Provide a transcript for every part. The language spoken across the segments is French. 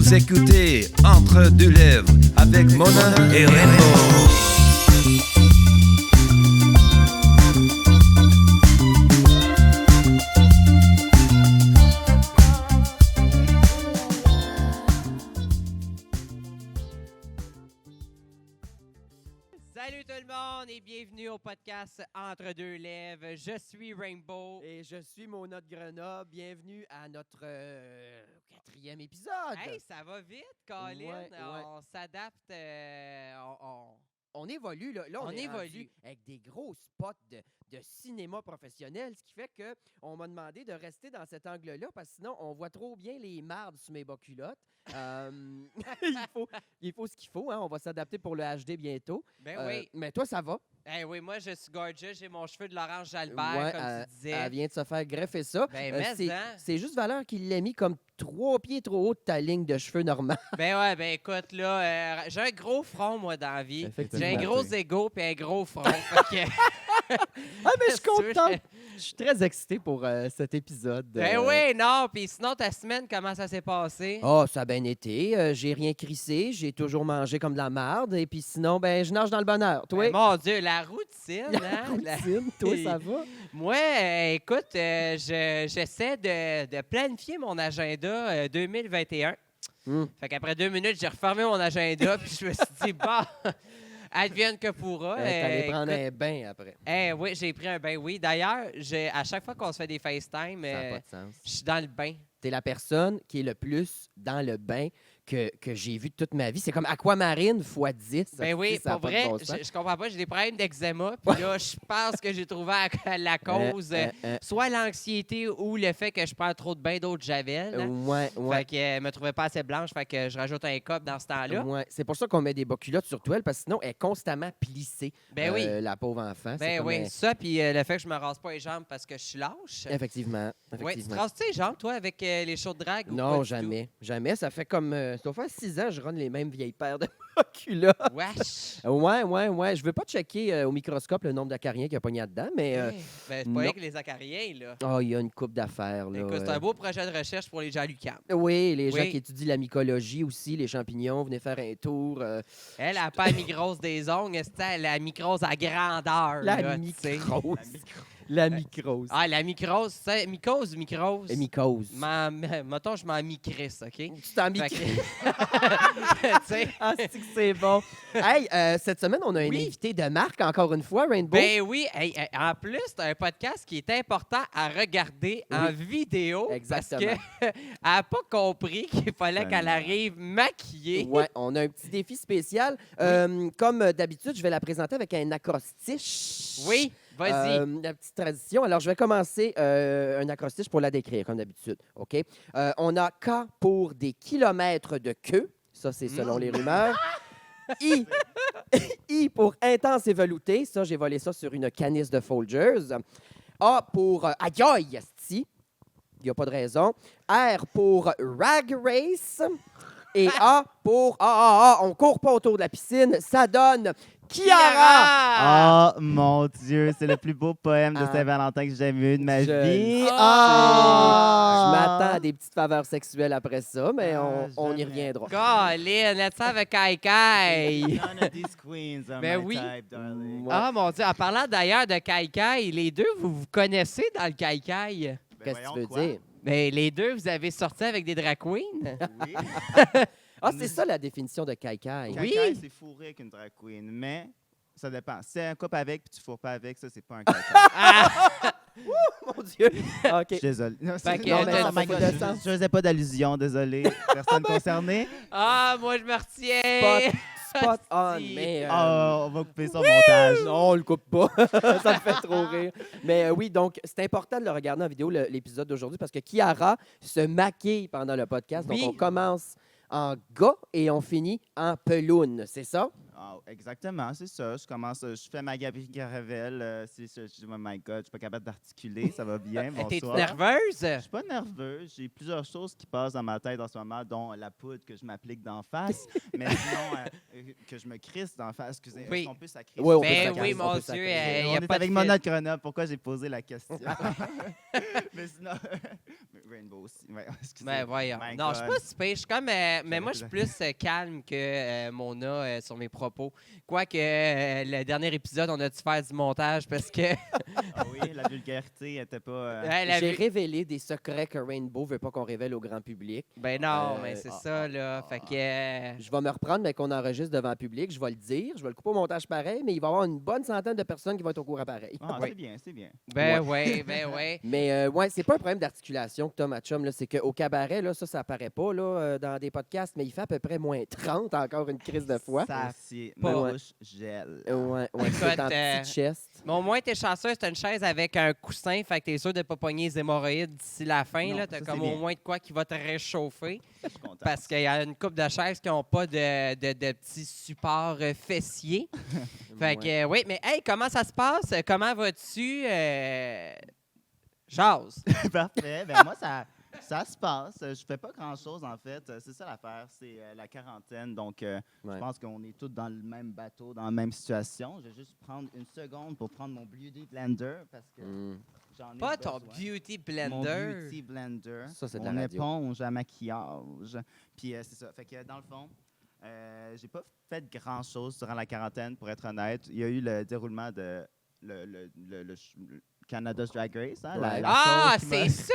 Vous écoutez Entre deux lèvres avec Mona et Rainbow. Salut tout le monde et bienvenue au podcast Entre deux lèvres. Je suis Rainbow. Et je suis Mona de Grenoble. Bienvenue à notre quatrième épisode. Hey, ça va vite, Colin. Ouais. On s'adapte. On évolue, là. Là, on est évolue. rendu avec des gros spots de cinéma professionnel, ce qui fait qu'on m'a demandé de rester dans cet angle-là parce que sinon, on voit trop bien les mardes sous mes bas culottes. il faut ce qu'il faut. Hein? On va s'adapter pour le HD bientôt. Ben oui. Mais toi, ça va? Oui, moi, je suis gorgeous. J'ai mon cheveu de l'orange Jalbert, comme tu disais. Elle vient de se faire greffer ça. Ben, mais c'est juste Valeur qui l'a mis comme 3 pieds trop haut de ta ligne de cheveux normale. Ben écoute, là, j'ai un gros front, moi, dans la vie. Effectivement. J'ai un gros ego et un gros front. Fait que- Ah, mais je suis contente. Je suis très excité pour cet épisode. Ben oui, non. Puis sinon, ta semaine, comment ça s'est passé? Oh, ça a bien été. J'ai rien crissé. J'ai toujours mangé comme de la marde. Et puis sinon, ben, je nage dans le bonheur. Toi? Ben, mon Dieu, la routine, hein? Routine. Toi, ça va? Moi, écoute, j'essaie de planifier mon agenda 2021. Fait qu'après 2 minutes, j'ai refermé mon agenda puis je me suis dit, bah, advienne que pourra. T'allais prendre un bain après. Oui, j'ai pris un bain, oui. D'ailleurs, à chaque fois qu'on se fait des FaceTime, Ça n'a pas de sens. je suis dans le bain. T'es la personne qui est le plus dans le bain que j'ai vu toute ma vie. C'est comme Aquamarine x 10. Ben oui, ça a pour pas de vrai, bon sens. je comprends pas. J'ai des problèmes d'eczéma. Puis là, je pense que j'ai trouvé la cause, soit l'anxiété ou le fait que je prends trop de bains d'eau de Javel. Ouais. Fait que me trouvais pas assez blanche, fait que je rajoute un cop dans ce temps-là. Ouais. C'est pour ça qu'on met des bas culottes sur toile, parce que sinon, elle est constamment plissée. Ben oui. La pauvre enfant. C'est Ben comme oui, ça, puis le fait que je me rase pas les jambes parce que je suis lâche. Effectivement. Ouais, tu te rases-tu les jambes, toi, avec les shows de drague? ou pas Non, du jamais. Jamais. Ça fait comme. Ça doit faire 6 ans que je run les mêmes vieilles paires de bas culottes. tout? Wesh! Ouais. Je veux pas checker au microscope le nombre d'acariens qu'il y a pogné dedans, mais. Ben, c'est pas non. avec les acariens, là. Oh, il y a une coupe d'affaires, là. Écoute, c'est un beau projet de recherche pour les gens à l'UQAM. Oui, les gens Oui. qui étudient la mycologie aussi, les champignons, venez faire un tour. Elle n'a pas la mycose des ongles, c'était la mycose à grandeur. La là, tu sais. mycose. La mycose. Ah, la mycose, c'est mycose ou mycose? Mycose. Mettons, je m'en mi-crisse, OK? Tu t'en Fait mycoses. que- Tu sais, Ah, c'est bon. Hey, cette semaine, on a un Oui. invité de marque, encore une fois, Rainbow. ben oui, en plus, c'est un podcast qui est important à regarder en vidéo. Exactement. Parce qu'elle n'a pas compris qu'il fallait qu'elle arrive maquillée. Ouais, on a un petit défi spécial. Comme d'habitude, je vais la présenter avec un acrostiche. Oui, vas-y. La petite tradition. Alors, je vais commencer un acrostiche pour la décrire, comme d'habitude. OK? On a K pour des kilomètres de queue. Ça, c'est selon les rumeurs. I. I pour intense et velouté. Ça, j'ai volé ça sur une canisse de Folgers. A pour aïe aïe, esti. Il n'y a pas de raison. R pour Rag Race. Et A pour on court pas autour de la piscine. Ça donne Kiara! Oh mon Dieu, c'est le plus beau poème de Ah. Saint-Valentin que j'ai jamais eu de ma Je vie. le sais. Ah! Je m'attends à des petites faveurs sexuelles après ça, mais on y jamais. reviendra. Colin, let's have a kai-kai. None of these queens are Ben my oui. type, darling. Ouais. Ah, mon Dieu. En parlant d'ailleurs de kai-kai, les deux, vous vous connaissez dans le kai-kai? Ben Qu'est-ce que voyons tu veux quoi. dire? Mais les deux, vous avez sorti avec des drag queens? Oui. Ah, c'est ça la définition de kaikai. Oui. Caca, c'est fourré avec une drag queen, mais ça dépend. Si c'est un couple avec puis tu fourres pas avec, ça, c'est pas un caca. Ah! Mon Dieu! Je OK. suis désolé. Non, Fait que, non, t'as mais dit oh my pas God, de sens. je faisais pas d'allusion, désolé. Personne concernée. Ah, moi, je me retiens. Spot on, Si. mais... On va couper ça au montage. Non, on le coupe pas. Ça me fait trop rire. Mais oui, donc, c'est important de le regarder en vidéo, l'épisode d'aujourd'hui, parce que Kiara se maquille pendant le podcast. Donc, Oui. on commence en gars et on finit en peloune, c'est ça? Ah, exactement, c'est ça. Je fais ma Gabrielle Caravelle. Je dis, oh my God, je suis pas capable d'articuler. Ça va bien, T'es-tu bonsoir. nerveuse? Je suis pas nerveux. J'ai plusieurs choses qui passent dans ma tête en ce moment, dont la poudre que je m'applique d'en face. Mais sinon, que je me crisse d'en face. Excusez, Oui. est-ce qu'on peut sacrer? Oui, on peut Ben sacrer, oui, on mon peut Dieu, sacrer. y On a est pas de avec fil. Mona de Grenoble. Pourquoi j'ai posé la question? Mais sinon, Rainbow aussi. Ouais, excusez. Ben voyons. My Non, je suis God. pas si pire. Je suis comme, mais moi, je suis plus calme que Mona sur mes propos. Quoique, le dernier épisode, on a dû faire du montage parce que Ah oui, la vulgarité n'était pas... elle a J'ai vu- révélé des secrets que Rainbow veut pas qu'on révèle au grand public. Ben non, Euh, mais c'est ah, ça, ah, là. ah, Fait ah. que... Je vais me reprendre, mais qu'on enregistre devant le public. Je vais le dire. Je vais le couper au montage pareil, mais il va y avoir une bonne centaine de personnes qui vont être au courant pareil. Ah, Oui. c'est bien, c'est bien. Ben ouais, ben ouais. Mais ouais, c'est pas un problème d'articulation que Tom Hatchum, là. C'est qu'au cabaret, là, ça apparaît pas là, dans des podcasts, mais il fait à peu près moins 30 encore une crise de fois. Ça, c'est Pas. ma bouche gèle. Ouais, c'est Écoute, en petite chest. Mais au moins, t'es chanceux, c'est une chaise avec un coussin, fait que t'es sûr de pas pogner les hémorroïdes d'ici la fin. Non, Là. T'as ça, comme c'est au bien. moins de quoi qui va te réchauffer. Je suis content. Parce qu'il y a une couple de chaises qui n'ont pas de petits supports fessiers. Fait que, Ouais. oui, mais hey, comment ça se passe? Comment vas-tu? Jase. Parfait. Ben moi, ça se passe. Je fais pas grand-chose, en fait. C'est ça l'affaire. C'est la quarantaine. Donc, Ouais. je pense qu'on est tous dans le même bateau, dans la même situation. Je vais juste prendre une seconde pour prendre mon Beauty Blender parce que j'en ai Pas ton besoin. beauty Mon blender. Beauty Blender. Ça, c'est de mon la radio. éponge à maquillage. Puis, c'est ça. Fait que, dans le fond, j'ai pas fait grand-chose durant la quarantaine, pour être honnête. Il y a eu le déroulement de le Canada's Drag Race. Hein, Ouais. Ah, chose qui m'a- c'est ça!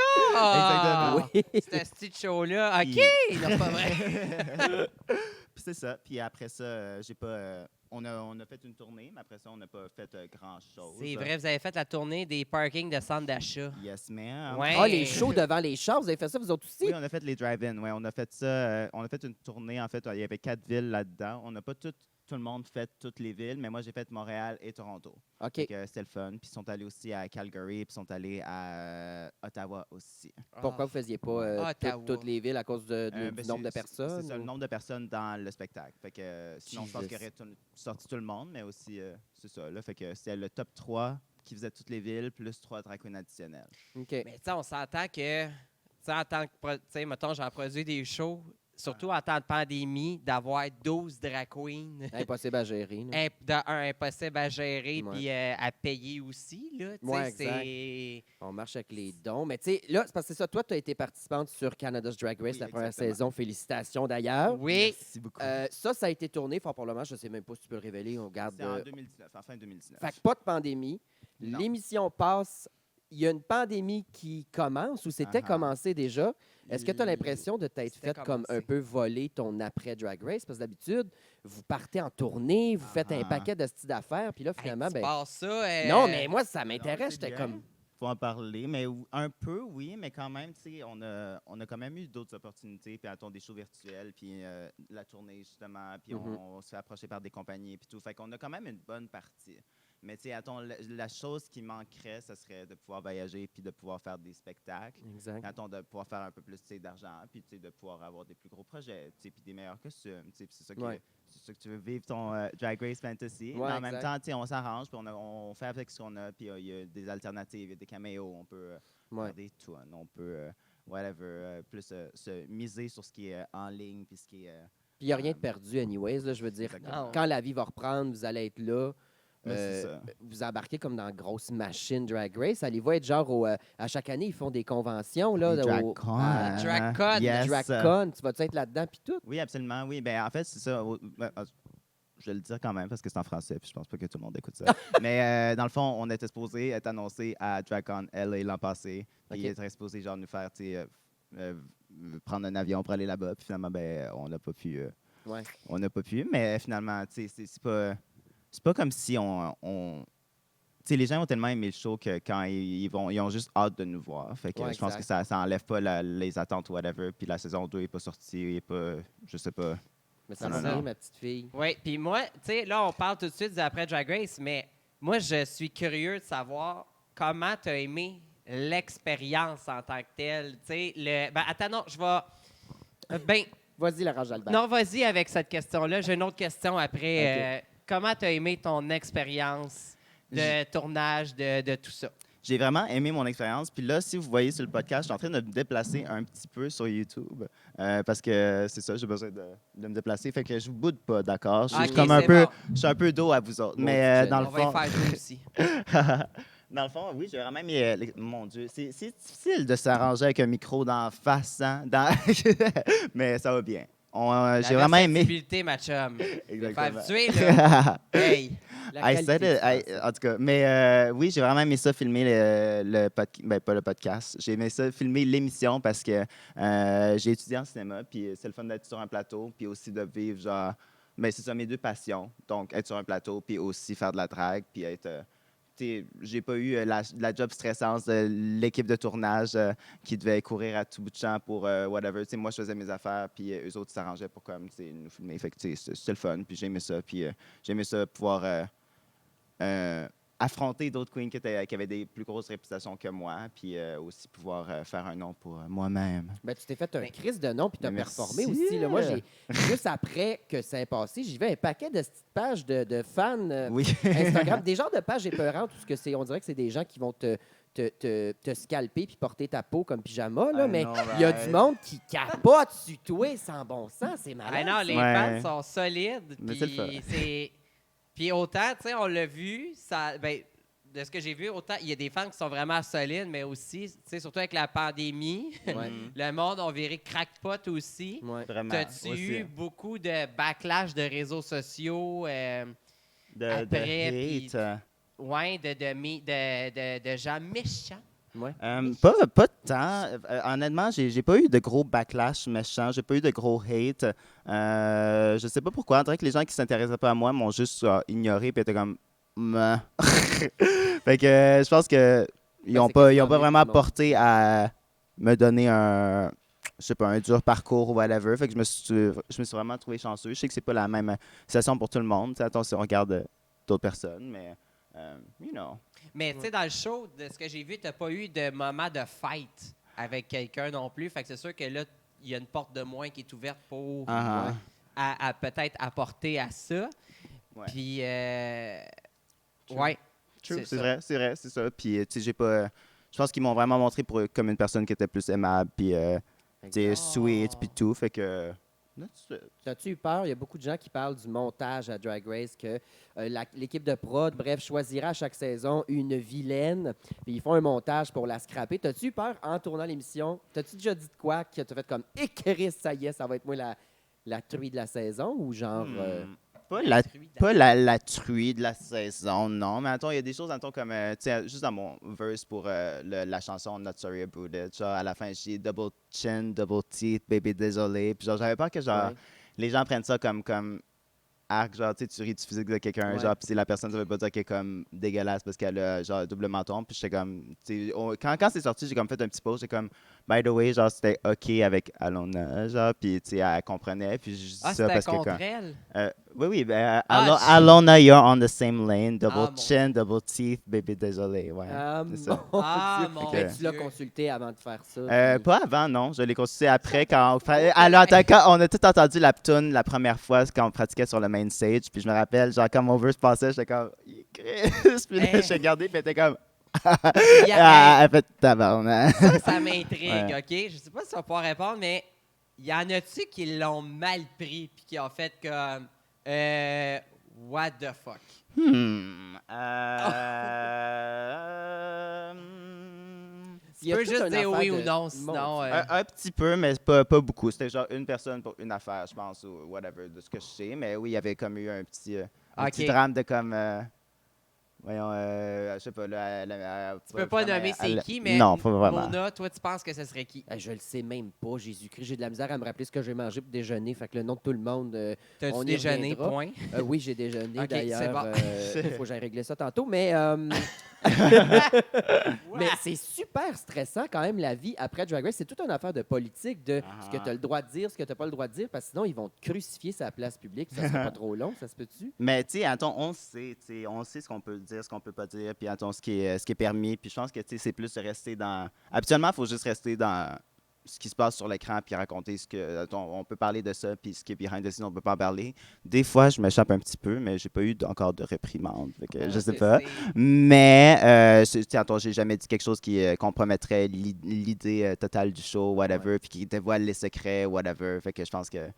Exactement. Oui. C'est ce petit show-là. OK! Puis- Non, pas vrai. Puis c'est ça. Puis après ça, j'ai pas. On a fait une tournée, mais après ça, on n'a pas fait grand-chose. C'est vrai, vous avez fait la tournée des parkings de centre d'achat. Yes, ma'am. Ouais. Ah, les shows devant les chars, vous avez fait ça, vous autres aussi? Oui, on a fait les drive-in. Ouais, on a fait ça. On a fait une tournée. En fait, il y avait 4 villes là-dedans. On n'a pas tout le monde fait toutes les villes, mais moi, j'ai fait Montréal et Toronto. OK. Fait que c'était le fun. Puis ils sont allés aussi à Calgary, puis ils sont allés à Ottawa aussi. Pourquoi vous faisiez pas Ottawa. toutes les villes à cause du Ben, nombre de c'est personnes? ça, le ou- nombre de personnes dans le spectacle. Fait que sinon, je pense Jesus. qu'il aurait sorti tout le monde, mais aussi, c'est ça. Là, fait que c'était le top 3 qui faisait toutes les villes, plus 3 drag queens additionnels. OK. Mais tu sais, on s'entend que, tu sais, en tant que, tu sais, mettons, j'en produis des shows, surtout en temps de pandémie, d'avoir 12 drag queens. Impossible à gérer. là. Impossible à gérer Ouais. puis à payer aussi. Là, tu sais, Ouais, exact. c'est... On marche avec les dons. Mais tu sais, là, c'est parce que c'est ça. Toi, tu as été participante sur Canada's Drag Race Oui, la première exactement. saison. Félicitations d'ailleurs. Oui. Merci beaucoup. Ça a été tourné fort probablement. Je ne sais même pas si tu peux le révéler. On garde. C'est en 2019, en fin 2019. Fait que pas de pandémie. Non. L'émission passe. Il y a une pandémie qui commence ou c'était Ah-ha. commencé déjà. Est-ce que tu as l'impression de t'être C'était fait comme un commencé. peu voler ton après Drag Race? Parce que d'habitude, vous partez en tournée, vous faites un Ah-ha. paquet de styles d'affaires, puis là, Hey, finalement, tu ben. passes ça. Non, mais moi, ça Non, m'intéresse. c'est J'étais bien. comme. Faut en parler, mais un peu, oui, mais quand même, tu sais, on a quand même eu d'autres opportunités, puis attends, des shows virtuels, puis la tournée, justement, puis Mhm. on se fait approcher par des compagnies, puis tout. Fait qu'on a quand même une bonne partie. Mais tu sais, attends, la chose qui manquerait, ce serait de pouvoir voyager, puis de pouvoir faire des spectacles. Exact. Attends, de pouvoir faire un peu plus tu sais, d'argent, puis tu sais, de pouvoir avoir des plus gros projets, tu sais, puis des meilleurs costumes. Tu sais, puis c'est ça, Ouais. c'est ça que tu veux vivre ton Drag Race Fantasy. Ouais, mais en même exact. temps, tu sais, on s'arrange, puis on fait avec ce qu'on a, puis il y a des alternatives, il y a des caméos, on peut Ouais. faire des tunes, on peut, whatever, plus se miser sur ce qui est en ligne, puis ce qui est... Puis il n'y a rien de perdu, anyways. Là, je veux dire, Exactement. quand la vie va reprendre, vous allez être là. Mais c'est ça. Vous embarquez comme dans une grosse machine Drag Race. Allez-vous être genre à chaque année, ils font des conventions là, Les DragCon. à DragCon. Yes. DragCon. Tu vas-tu être là-dedans puis tout? Oui, absolument, oui. Ben, en fait, c'est ça. Je vais le dire quand même parce que c'est en français, puis je pense pas que tout le monde écoute ça. Mais dans le fond, on était supposé être annoncé à DragCon LA l'an passé. Puis Ok. il était supposé genre nous faire, tu sais, prendre un avion pour aller là-bas. Puis finalement, ben, on n'a pas pu. Ouais. On n'a pas pu, mais finalement, tu sais, c'est pas comme si on tu sais, les gens ont tellement aimé le show que quand ils ont juste hâte de nous voir. Fait que Ouais, je pense que exact. ça enlève pas les attentes ou whatever. Puis la saison 2 n'est pas sortie, il est pas, je sais pas. Mais ça Non, va, non. ma petite fille. Oui, puis moi, tu sais, là, on parle tout de suite d'après Drag Race, mais moi, je suis curieux de savoir comment tu as aimé l'expérience en tant que telle. Tu sais, ben, attends, non, je vais. Ben, Vas-y, Laurent Jalbert. Non, vas-y avec cette question-là. J'ai une autre question après. OK. Comment tu as aimé ton expérience de tournage, de tout ça? J'ai vraiment aimé mon expérience. Puis là, si vous voyez sur le podcast, je suis en train de me déplacer un petit peu sur YouTube parce que c'est ça, j'ai besoin de me déplacer. Fait que je vous boude pas, d'accord? Je suis OK, comme un c'est peu, bon. je suis un peu dos à vous autres. Bon, Mais c'est dans le On va y fond, faire deux aussi. dans le fond, oui, j'ai vraiment aimé. Mon Dieu, c'est difficile de s'arranger avec un micro d'en face, hein? Mais ça va bien. J'ai vraiment aimé. Sensibilité, ma chum. Exactement. Faire tuer, là. Hey. La I qualité said du it. français. En tout cas, mais oui, j'ai vraiment aimé ça filmer le podcast. Ben, pas le podcast. J'ai aimé ça filmer l'émission parce que j'ai étudié en cinéma, puis c'est le fun d'être sur un plateau, puis aussi de vivre, genre, ben, c'est ça mes deux passions. Donc, être sur un plateau, puis aussi faire de la drague, puis être. J'ai pas eu la job stressante de l'équipe de tournage qui devait courir à tout bout de champ pour whatever. Moi, je faisais mes affaires, puis eux autres s'arrangeaient pour comme, nous filmer. Fait que c'était le fun, puis j'ai aimé ça. Puis j'ai aimé ça pouvoir affronter d'autres queens qui avaient des plus grosses réputations que moi, puis aussi pouvoir faire un nom pour moi-même. Ben, tu t'es fait un crise de nom puis tu as Ben, merci. performé aussi. Là. Moi, juste après que ça est passé, j'y vais un paquet de petites pages de fans Oui. Instagram, des genres de pages épeurantes où on dirait que c'est des gens qui vont te scalper puis porter ta peau comme pyjama. Là, I mais know, il y a right? du monde qui capote sur toi sans bon sens. C'est malade. Ah non, les Ouais. fans sont solides. Mais c'est le fun. Puis autant, tu sais, on l'a vu, ça, ben, de ce que j'ai vu, autant il y a des fans qui sont vraiment solides, mais aussi, tu sais, surtout avec la pandémie, Ouais. le monde a viré crackpot aussi. Ouais. Vraiment. T'as-tu aussi. eu beaucoup de backlash de réseaux sociaux? De après, puis- hate. Ouais, de gens méchants. Ouais. Pas de temps. Honnêtement, j'ai pas eu de gros backlash méchants. J'ai pas eu de gros hate. Je sais pas pourquoi. On dirait que les gens qui s'intéressaient pas à moi m'ont juste ignoré et étaient comme. Meh. Fait que je pense que ils ont c'est pas quasiment vraiment tout le monde. porté à me donner un. Je sais pas, un dur parcours ou whatever. Fait que je me suis vraiment trouvé chanceux. Je sais que c'est pas la même situation pour tout le monde. Attends, si on regarde d'autres personnes, mais you know. Mais tu sais, dans le show, de ce que j'ai vu, t'as pas eu de moment de fight avec quelqu'un non plus. Fait que c'est sûr que là, il y a une porte de moins qui est ouverte pour Ah, à peut-être apporter à ça. Ouais. Puis, True. ouais. C'est ça. vrai, c'est ça. Puis, tu sais, j'ai pas. Je pense qu'ils m'ont vraiment montré comme une personne qui était plus aimable, puis, tu sais, Oh. sweet, puis tout. Fait que. As-tu eu peur? Il y a beaucoup de gens qui parlent du montage à Drag Race, que l'équipe de prod, bref, choisira à chaque saison une vilaine, puis ils font un montage pour la scraper. T'as-tu eu peur en tournant l'émission? T'as-tu déjà dit de quoi que t'as fait comme « Eh, Chris, ça y est, ça va être moi la truie de la saison » ou genre... Pas la truie de la saison, non. Mais attends, il y a des choses, attends, comme, tu sais, juste dans mon verse pour la chanson Not Sorry About It, genre, à la fin, j'ai double chin, double teeth, baby désolé. Puis, genre, j'avais peur que, genre, Ouais. les gens prennent ça comme arc, genre, tu sais, tu ris du physique de quelqu'un, Ouais. genre, puis si la personne, ça veut pas dire qu'elle est comme dégueulasse parce qu'elle a, genre, double menton. Puis, j'étais comme, tu sais, quand c'est sorti, j'ai comme fait un petit post, j'ai comme, by the way, genre, c'était OK avec Alona, genre, puis, tu sais, elle comprenait. Puis, je dis Ah, ça c'était parce que, contre quand. elle? Oui, ben, Ah, Alona, you're on the same lane. Double Ah, mon chin, double teeth, baby, désolé. Ouais, Ah, c'est ça. mon Ah, Dieu. mon Mais Dieu. tu l'as consulté avant de faire ça. Pas avant, non. Je l'ai consulté après quand on a tout entendu la ptoune la première fois quand on pratiquait sur le main stage. Puis je me rappelle, genre, quand mon verse passait, j'étais comme, Chris. Puis là, Hey. j'ai regardé, puis elle était comme, Il y a- elle fait tabarnak. ça m'intrigue, Ouais. OK? Je sais pas si on va pouvoir répondre, mais y en a-tu qui l'ont mal pris puis qui ont fait comme what the fuck? Il y a Tu peux toute juste une dire affaire oui ou de- non, Mon sinon. Dieu. Un petit peu, mais pas beaucoup. C'était genre une personne pour une affaire, je pense, ou whatever, de ce que je sais. Mais oui, il y avait comme eu un petit OK. drame de comme. Voyons, je sais pas, là. Tu peux pas nommer c'est qui, mais Non, pas vraiment. Mona, toi, tu penses que ce serait qui? Je le sais même pas, Jésus-Christ. J'ai de la misère à me rappeler ce que j'ai mangé pour déjeuner. Fait que le nom de tout le monde. T'as-tu On y déjeuné, reviendra. point? Oui, j'ai déjeuné Ok, d'ailleurs. c'est bon. Il faut que j'aille régler ça tantôt. Mais Mais c'est super stressant quand même la vie après Drag Race. C'est toute une affaire de politique, de ce que tu as le droit de dire, ce que tu n'as pas le droit de dire, parce que sinon ils vont te crucifier sur la place publique. Ça serait pas trop long, ça se peut-tu? Mais tu sais, attends, on sait ce qu'on peut dire, ce qu'on peut pas dire, puis attends, ce qui est permis. Puis je pense que tu sais, c'est plus de rester dans. Habituellement, il faut juste rester dans ce qui se passe sur l'écran, puis raconter ce que... On peut parler de ça, puis ce qui est behind the scenes, on peut pas en parler. Des fois, je m'échappe un petit peu, mais j'ai pas eu encore de réprimande. Fait que, je sais pas. Mais, j'ai jamais dit quelque chose qui compromettrait l'idée totale du show, whatever, puis qui dévoile les secrets, whatever. Fait que je pense que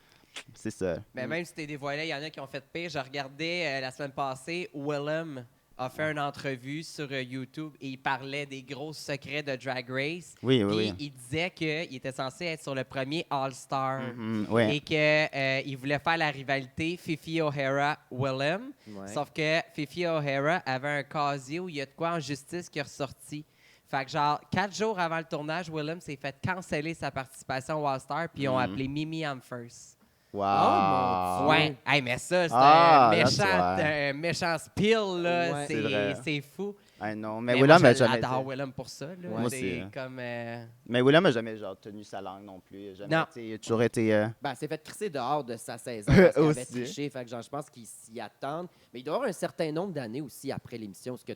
c'est ça. Mais même si t'es dévoilé, il y en a qui ont fait pire. Je regardais la semaine passée, Willem a fait une entrevue sur YouTube et il parlait des gros secrets de Drag Race. Oui, oui, Puis oui. il disait qu'il était censé être sur le premier All-Star Ouais. et qu'il voulait faire la rivalité Fifi O'Hara-Willem. Ouais. Sauf que Fifi O'Hara avait un casier où il y a de quoi en justice qui est ressorti. Fait que genre, 4 jours avant le tournage, Willem s'est fait canceller sa participation au All-Star puis ils ont appelé Mimi I'm First. Wow. Oh, mon Dieu. Ouais, hey, mais ça, c'est Ah, un méchant spill, là. Ouais. C'est vrai. C'est fou. I know. Mais moi, Willem je a jamais... l'adore, Willem, pour ça. Là. Ouais. Moi C'est aussi, hein. comme... Mais Willem a jamais genre, tenu sa langue non plus. Jamais, Non. tu sais, il a toujours été... Ben, c'est fait crisser dehors de sa saison parce qu'il avait Aussi. triché. Fait que genre, je pense qu'ils s'y attendent. Mais il doit y avoir un certain nombre d'années aussi après l'émission. Parce que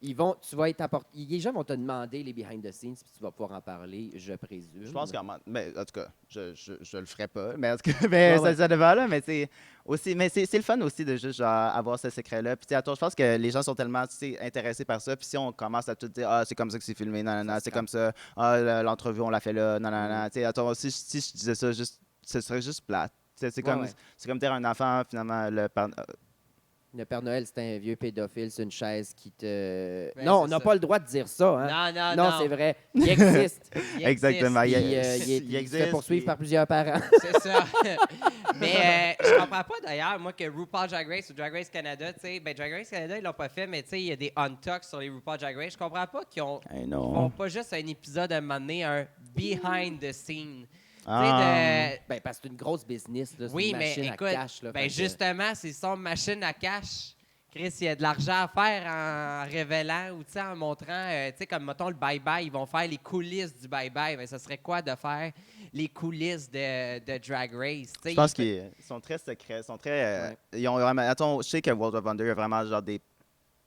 tu vas être apporté. Les gens vont te demander les behind the scenes, puis tu vas pouvoir en parler, je présume. Je pense qu'en mais en tout cas, je le ferai pas. Mais en tout cas, mais Ouais, ouais. ça dépend là. Mais c'est aussi, mais c'est le fun aussi de juste genre, avoir ce secret-là. Puis tu sais, attends, je pense que les gens sont tellement tu sais, intéressés par ça. Puis si on commence à tout dire, ah c'est comme ça que c'est filmé, non non non, c'est comme ça. Ah l'entrevue on l'a fait là, non non non. Tu sais, attends, si je disais ça, juste, ce serait juste plate. Tu sais, c'est comme Ouais. c'est comme dire à un enfant finalement Le Père Noël, c'est un vieux pédophile sur une chaise qui te. Ben, non, c'est on n'a ça. pas le droit de dire ça. Hein? Non. c'est vrai. Il existe. Il Exactement. existe. Puis, il se existe, fait poursuivre puis- par plusieurs parents. C'est ça. Mais je comprends pas d'ailleurs, moi, que RuPaul Drag Race ou Drag Race Canada, tu sais, ben Drag Race Canada, ils l'ont pas fait, mais tu sais, il y a des on-talks sur les RuPaul Drag Race. Je comprends pas qu'ils ont I ils know. font pas juste un épisode à un moment donné, un behind the scene. Ah. Tu sais, Ben, parce que c'est une grosse business. Là. C'est Oui, une mais machine écoute, à cash. Là, ben fait que- justement, c'est son machine à cash. Chris, il y a de l'argent à faire en révélant ou en montrant, tu sais, comme mettons le bye-bye, ils vont faire les coulisses du bye-bye. Mais ça serait quoi de faire les coulisses de Drag Race? Tu sais, Je pense qu'ils sont très secrets, ils sont très. Ouais. Ils ont vraiment. Attends, je sais que World of Wonder a vraiment genre des. Tu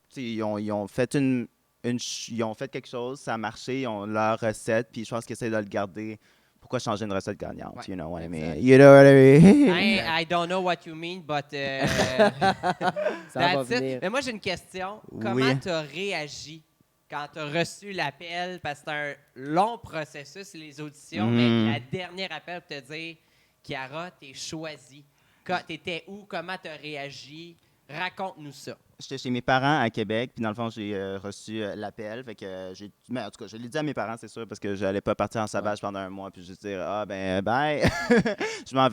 sais, ils ont fait ils ont fait quelque chose, ça a marché, ils ont leur recette, puis je pense qu'ils essaient de le garder. Pourquoi changer une recette gagnante? Ouais, You know what I exact. mean? You know what I mean? I don't know what you mean, but Ça va that's it. venir. Mais moi, j'ai une question. Comment Oui. tu as réagi quand tu as reçu l'appel? Parce que c'est un long processus, les auditions, mais la dernière appel pour te dire, Chiara, t'es choisie. T'étais où? Comment tu as réagi? Raconte-nous ça. J'étais chez mes parents à Québec, puis dans le fond, j'ai reçu l'appel. Fait que mais en tout cas, je l'ai dit à mes parents, c'est sûr, parce que j'allais pas partir en savage pendant un mois, puis juste dire, ah ben, bye. je m'en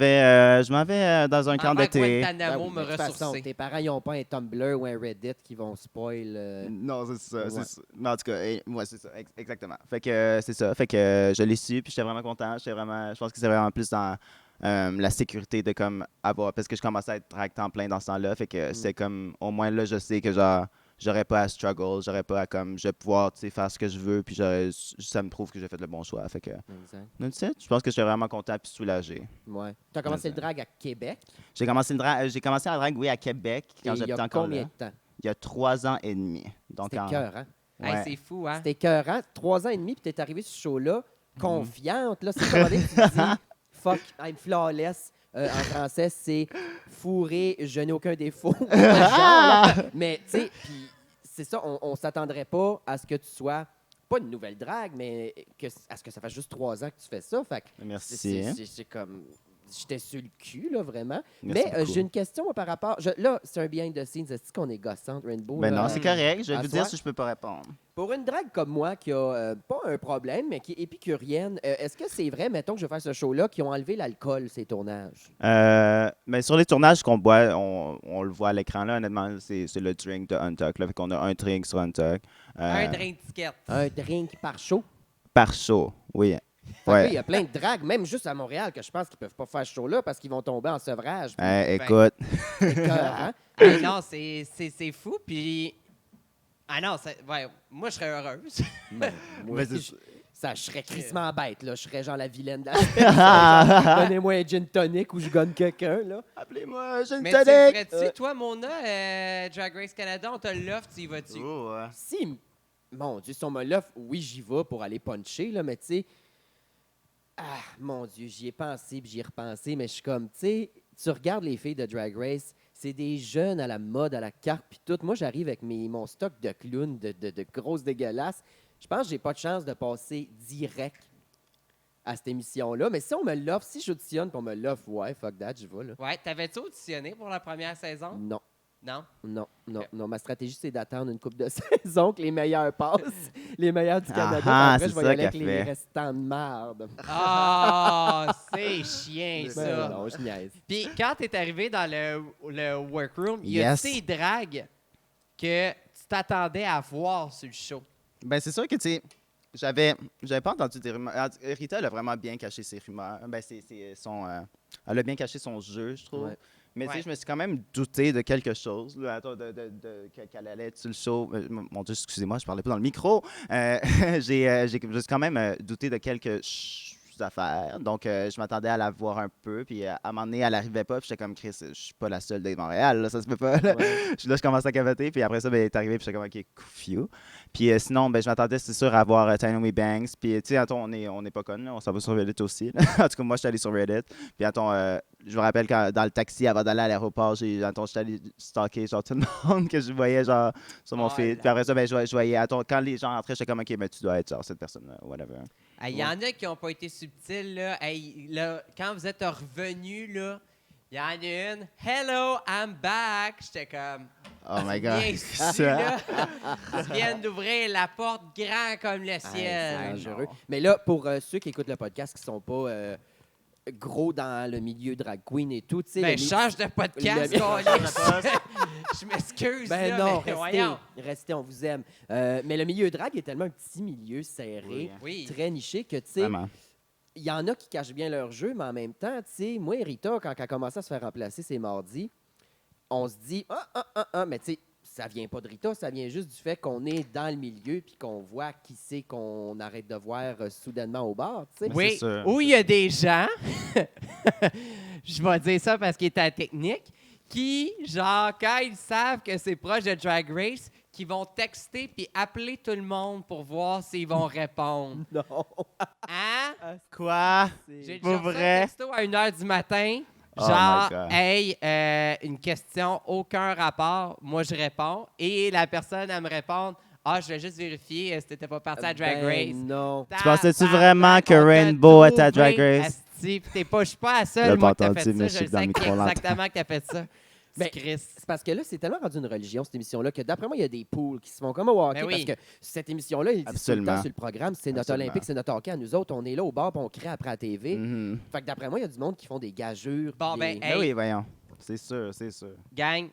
vais dans un camp Envers d'été. Guantanamo, Ben oui, me mais de toute façon, ressourcer. tes parents, ils n'ont pas un Tumblr ou un Reddit qui vont spoil. Non, c'est ça, Ouais. c'est ça. Mais en tout cas, moi, c'est ça, exactement. Fait que c'est ça. Fait que je l'ai su, puis j'étais vraiment content. Je pense que c'est vraiment plus dans la sécurité de comme avoir, parce que je commençais à être drag temps plein dans ce temps-là. Fait que c'est comme, au moins là, je sais que genre, j'aurais pas à struggle, j'aurais pas à comme, je vais pouvoir, tu sais, faire ce que je veux, puis ça me prouve que j'ai fait le bon choix. Fait que, Exact. that's it. Je pense que j'étais vraiment content puis soulagé. Ouais. Tu as commencé le drag à Québec. J'ai commencé à drag, oui, à Québec, Et quand il y j'habitais a encore combien là. de temps? Il y a 3 ans et demi. Donc, C'était cœur, hein? Hey, ouais. c'est fou, hein? C'était écœurant. 3 ans et demi, puis t'es arrivé sur ce show-là, confiante. Là, c'est comme tu dis, fuck, I'm flawless. En français, c'est fourré, je n'ai aucun défaut. Mais, tu sais, puis c'est ça, on s'attendrait pas à ce que tu sois, pas une nouvelle drague, mais à ce que ça fasse juste 3 ans que tu fais ça. Fait que Merci. c'est comme. J'étais sur le cul, là, vraiment. Merci Mais beaucoup. j'ai une question moi, par rapport. Là, c'est un behind the scenes. Est-ce qu'on est gossante, Rainbow? Ben là? non, c'est correct. Je vais À vous soi? dire si je peux pas répondre. Pour une drague comme moi qui a pas un problème, mais qui est épicurienne, est-ce que c'est vrai, mettons que je vais faire ce show-là, qui ont enlevé l'alcool, ces tournages? Mais sur les tournages qu'on boit, on le voit à l'écran, là, honnêtement, c'est le drink de Untuck. Là, fait qu'on a un drink sur Untuck. Un drink ticket. Un drink par show? Par show, oui. Fait que là, Ouais. il y a plein de dragues, même juste à Montréal, que je pense qu'ils peuvent pas faire ce show-là parce qu'ils vont tomber en sevrage. Écoute, C'est cœur, hein? Ah non, c'est fou. Puis. Ah non, ouais, moi, je serais heureuse. Ben, moi Mais aussi, c'est- je serais crissement bête, là. Je serais genre la vilaine de la Donnez-moi un gin tonic ou je gagne quelqu'un, là. appelez-moi, j'ai une Mais tu le tonic! ferais-tu, toi, Mona, Drag Race Canada, on te l'offre, tu y vas-tu? Oh, ouais. Si, mon Dieu, si on me l'offre, oui, j'y vais pour aller puncher, là, mais tu sais, Ah, mon Dieu, j'y ai pensé, puis j'y ai repensé, mais je suis comme, tu sais, tu regardes les filles de Drag Race, c'est des jeunes à la mode, à la carte, puis tout. Moi, j'arrive avec mon stock de clowns, de grosses dégueulasses. Je pense que j'ai pas de chance de passer direct à cette émission-là. Mais si on me l'offre, si j'auditionne pour me l'offre, ouais, fuck that, j'y vais, là. Ouais, t'avais-tu auditionné pour la première saison? Non. Non? Non, non, Ok. non. Ma stratégie, c'est d'attendre une coupe de saison, que les meilleurs passent, les meilleurs du Canada. Puis Ah, après, c'est je vais y ça aller avec qu'elle les fait. restants de marde. Ah, c'est chien, Ben ça. non, je niaise. Puis quand t'es arrivé dans le workroom, il y Yes. a des dragues que tu t'attendais à voir sur le show. Ben, c'est sûr que, tu sais, j'avais pas entendu des rumeurs. Rita, elle a vraiment bien caché ses rumeurs. Ben, elle a bien caché son jeu, je trouve. Ouais. Mais, tu sais, Ouais. je me suis quand même douté de quelque chose. Là, attends, qu'elle allait être sur le show. Mon Dieu, excusez-moi, je parlais pas dans le micro. Je suis quand même douté de quelques affaires. Donc, je m'attendais à la voir un peu. Puis, à un moment donné, elle n'arrivait pas. Puis, j'étais comme, Chris, je suis pas la seule de Montréal. Là, ça se peut pas. Là, Ouais. je commence à cavoter. Puis, après ça, ben, elle est arrivée. Puis, j'étais comme, OK, few. Puis sinon, ben, je m'attendais, c'est sûr, à voir Tiny Banks. Puis, tu sais, attends, on n'est pas connus, on s'en va sur Reddit aussi. Là. En tout cas, moi, je suis allé sur Reddit. Puis, attends, je me rappelle quand, dans le taxi, avant d'aller à l'aéroport, j'étais allé stalker, genre, tout le monde que je voyais, genre, sur mon Oh feed. Puis après ça, ben, je voyais, attends, quand les gens entraient, j'étais comme, OK, ben, tu dois être, genre, cette personne-là, whatever. Il y en a qui n'ont pas été subtils. Là. Hey, là, quand vous êtes revenus, il y en a une. Hello, I'm back. J'étais comme. Oh my God. Viens ici, là. Tu viens d'ouvrir la porte grand comme le Hey, ciel. c'est dangereux. Mais là, pour ceux qui écoutent le podcast qui sont pas gros dans le milieu drag queen et tout, tu sais. Ben, le mi- change de podcast, le- câlisse. Je m'excuse. Ben là, non, mais restez, voyons. restez, on vous aime. Mais le milieu drag est tellement un petit milieu serré, Oui. très niché, que, tu sais, Vraiment. il y en a qui cachent bien leur jeu, mais en même temps, tu sais, moi et Rita, quand elle a commencé à se faire remplacer ces mardis, on se dit, mais tu sais, ça vient pas de Rita, ça vient juste du fait qu'on est dans le milieu puis qu'on voit qui c'est qu'on arrête de voir soudainement au bar, tu sais. C'est Oui, sûr, où il y a des gens, je vais dire ça parce qu'il est à la technique, qui, genre, quand ils savent que c'est proche de Drag Race, qui vont texter puis appeler tout le monde pour voir s'ils vont répondre. Non. Hein? Quoi? J'ai Pour déjà reçu un vrai? texto à 1h du matin. Oh Genre, my God. hey, une question, aucun rapport. Moi, je réponds. Et la personne, elle me répond, je vais juste vérifier si t'étais pas parti à Drag Ben Race. non. Tu pensais-tu Tabarnak, vraiment que on t'a Rainbow était à trouvé, Drag Race? asti, puis je suis pas la Elle seule, a moi, pas qui t'a fait entendu, mais ça. je Je sais que dans le sais micro, on l'entend. exactement que t'as fait ça. Ben, Chris. C'est parce que là, c'est tellement rendu une religion, cette émission-là, que d'après moi, il y a des poules qui se font comme au hockey. Ben oui. Parce que cette émission-là, ils disent tout le Absolument. temps sur le programme, c'est notre Absolument. Olympique, c'est notre hockey à nous autres. On est là au bar, puis on crée après la TV. Mhm. Fait que d'après moi, il y a du monde qui font des gageurs. Bon, des- ben, Ben Hey. oui, voyons. C'est sûr, c'est sûr. Gang,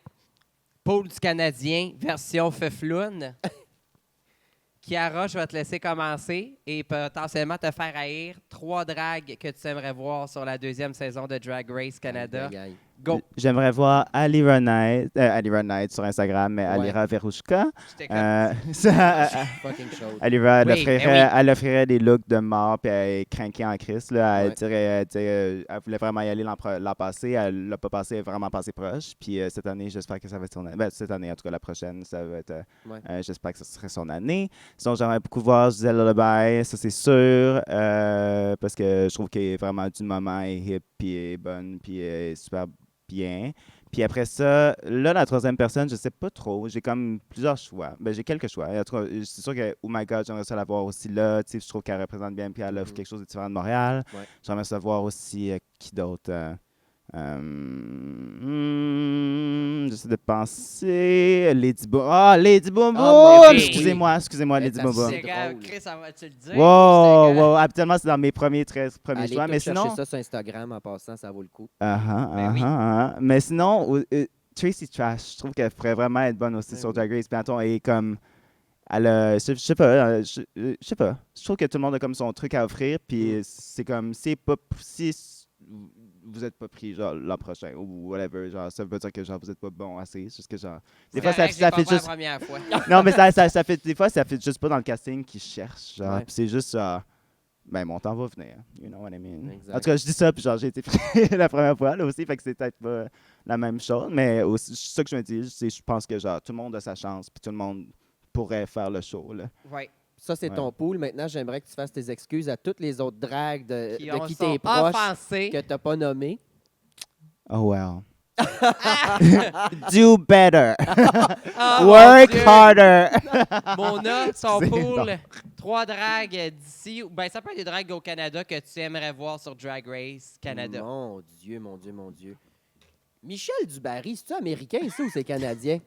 Paul du Canadien, version Fefloun. Chiara, je vais te laisser commencer et potentiellement te faire haïr 3 dragues que tu aimerais voir sur la 2e saison de Drag Race Canada. Aïe, aïe, aïe. Go! J'aimerais voir Alira Knight sur Instagram, mais Ouais. Alira Verouchka. J'étais comme... Fucking chose. Alira, Oui, elle offrirait des looks de mort, puis elle est craquée en crise. Là. Elle, Ouais. dirait, elle voulait vraiment y aller l'an passé. Elle l'a pas passé, elle est vraiment passé proche. Puis cette année, j'espère que ça va être son année. Ben, cette année, en tout cas, la prochaine, ça va être. Ouais. J'espère que ce serait son année. Sinon, j'aimerais beaucoup voir Gisèle Lullaby, ça c'est sûr. Parce que je trouve qu'elle est vraiment du moment, elle est hip, puis elle est bonne, puis elle est super bien. Puis après ça, là, la 3e personne, je sais pas trop. J'ai comme plusieurs choix. Ben, j'ai quelques choix. En tout cas, c'est sûr que, oh my God, j'aimerais ça la voir aussi là. Tu sais, je trouve qu'elle représente bien, puis elle offre quelque chose de différent de Montréal. Ouais. J'aimerais ça voir aussi qui d'autre. J'essaie de penser. Lady Boom. Ah, Lady Boom! Ah, ben oui. Excusez-moi, Mais Lady ça, Boom. c'est C'est gars, drôle. Chris, ça va-tu le dire? Wow, J'étais wow. Habituellement, c'est dans mes premiers Allez choix. tout Mais chercher sinon. ça sur Instagram en passant, ça vaut le coup. Ben oui. Mais sinon, Tracy Trash, je trouve qu'elle pourrait vraiment être bonne aussi Ben sur oui. Drag Race. Puis attends, elle est comme. Elle a, je sais pas, je sais pas. Je trouve que tout le monde a comme son truc à offrir. Puis c'est comme, si vous êtes pas pris genre l'an prochain ou whatever, genre ça veut dire que genre vous êtes pas bon assez. C'est juste que genre. Des fois, ça correct, j'ai pas fait fait juste. la première fois. Non, mais ça fait. Des fois, ça fait juste pas dans le casting qu'ils cherchent. Genre, Ouais. puis c'est juste genre. Ben, mon temps va venir. You know what I mean? Exact. En tout cas, je dis ça, puis genre, j'ai été pris la première fois, là aussi, fait que c'est peut-être pas la même chose, mais aussi, c'est ça que je me dis, c'est je pense que genre, tout le monde a sa chance, puis tout le monde pourrait faire le show, là. Oui. Ça, c'est Ouais. ton pool. Maintenant, j'aimerais que tu fasses tes excuses à toutes les autres dragues de Qui qui sont t'es proche offensés. que tu n'as pas nommées. Oh, well. Do better. Ah, Work mon Dieu. harder. Mona, ton Excusez, pool, non. 3 dragues d'ici. Ben, ça peut être des dragues au Canada que tu aimerais voir sur Drag Race Canada. Mon Dieu, mon Dieu, mon Dieu. Michel Dubarry, c'est-tu américain, ça, ou c'est canadien?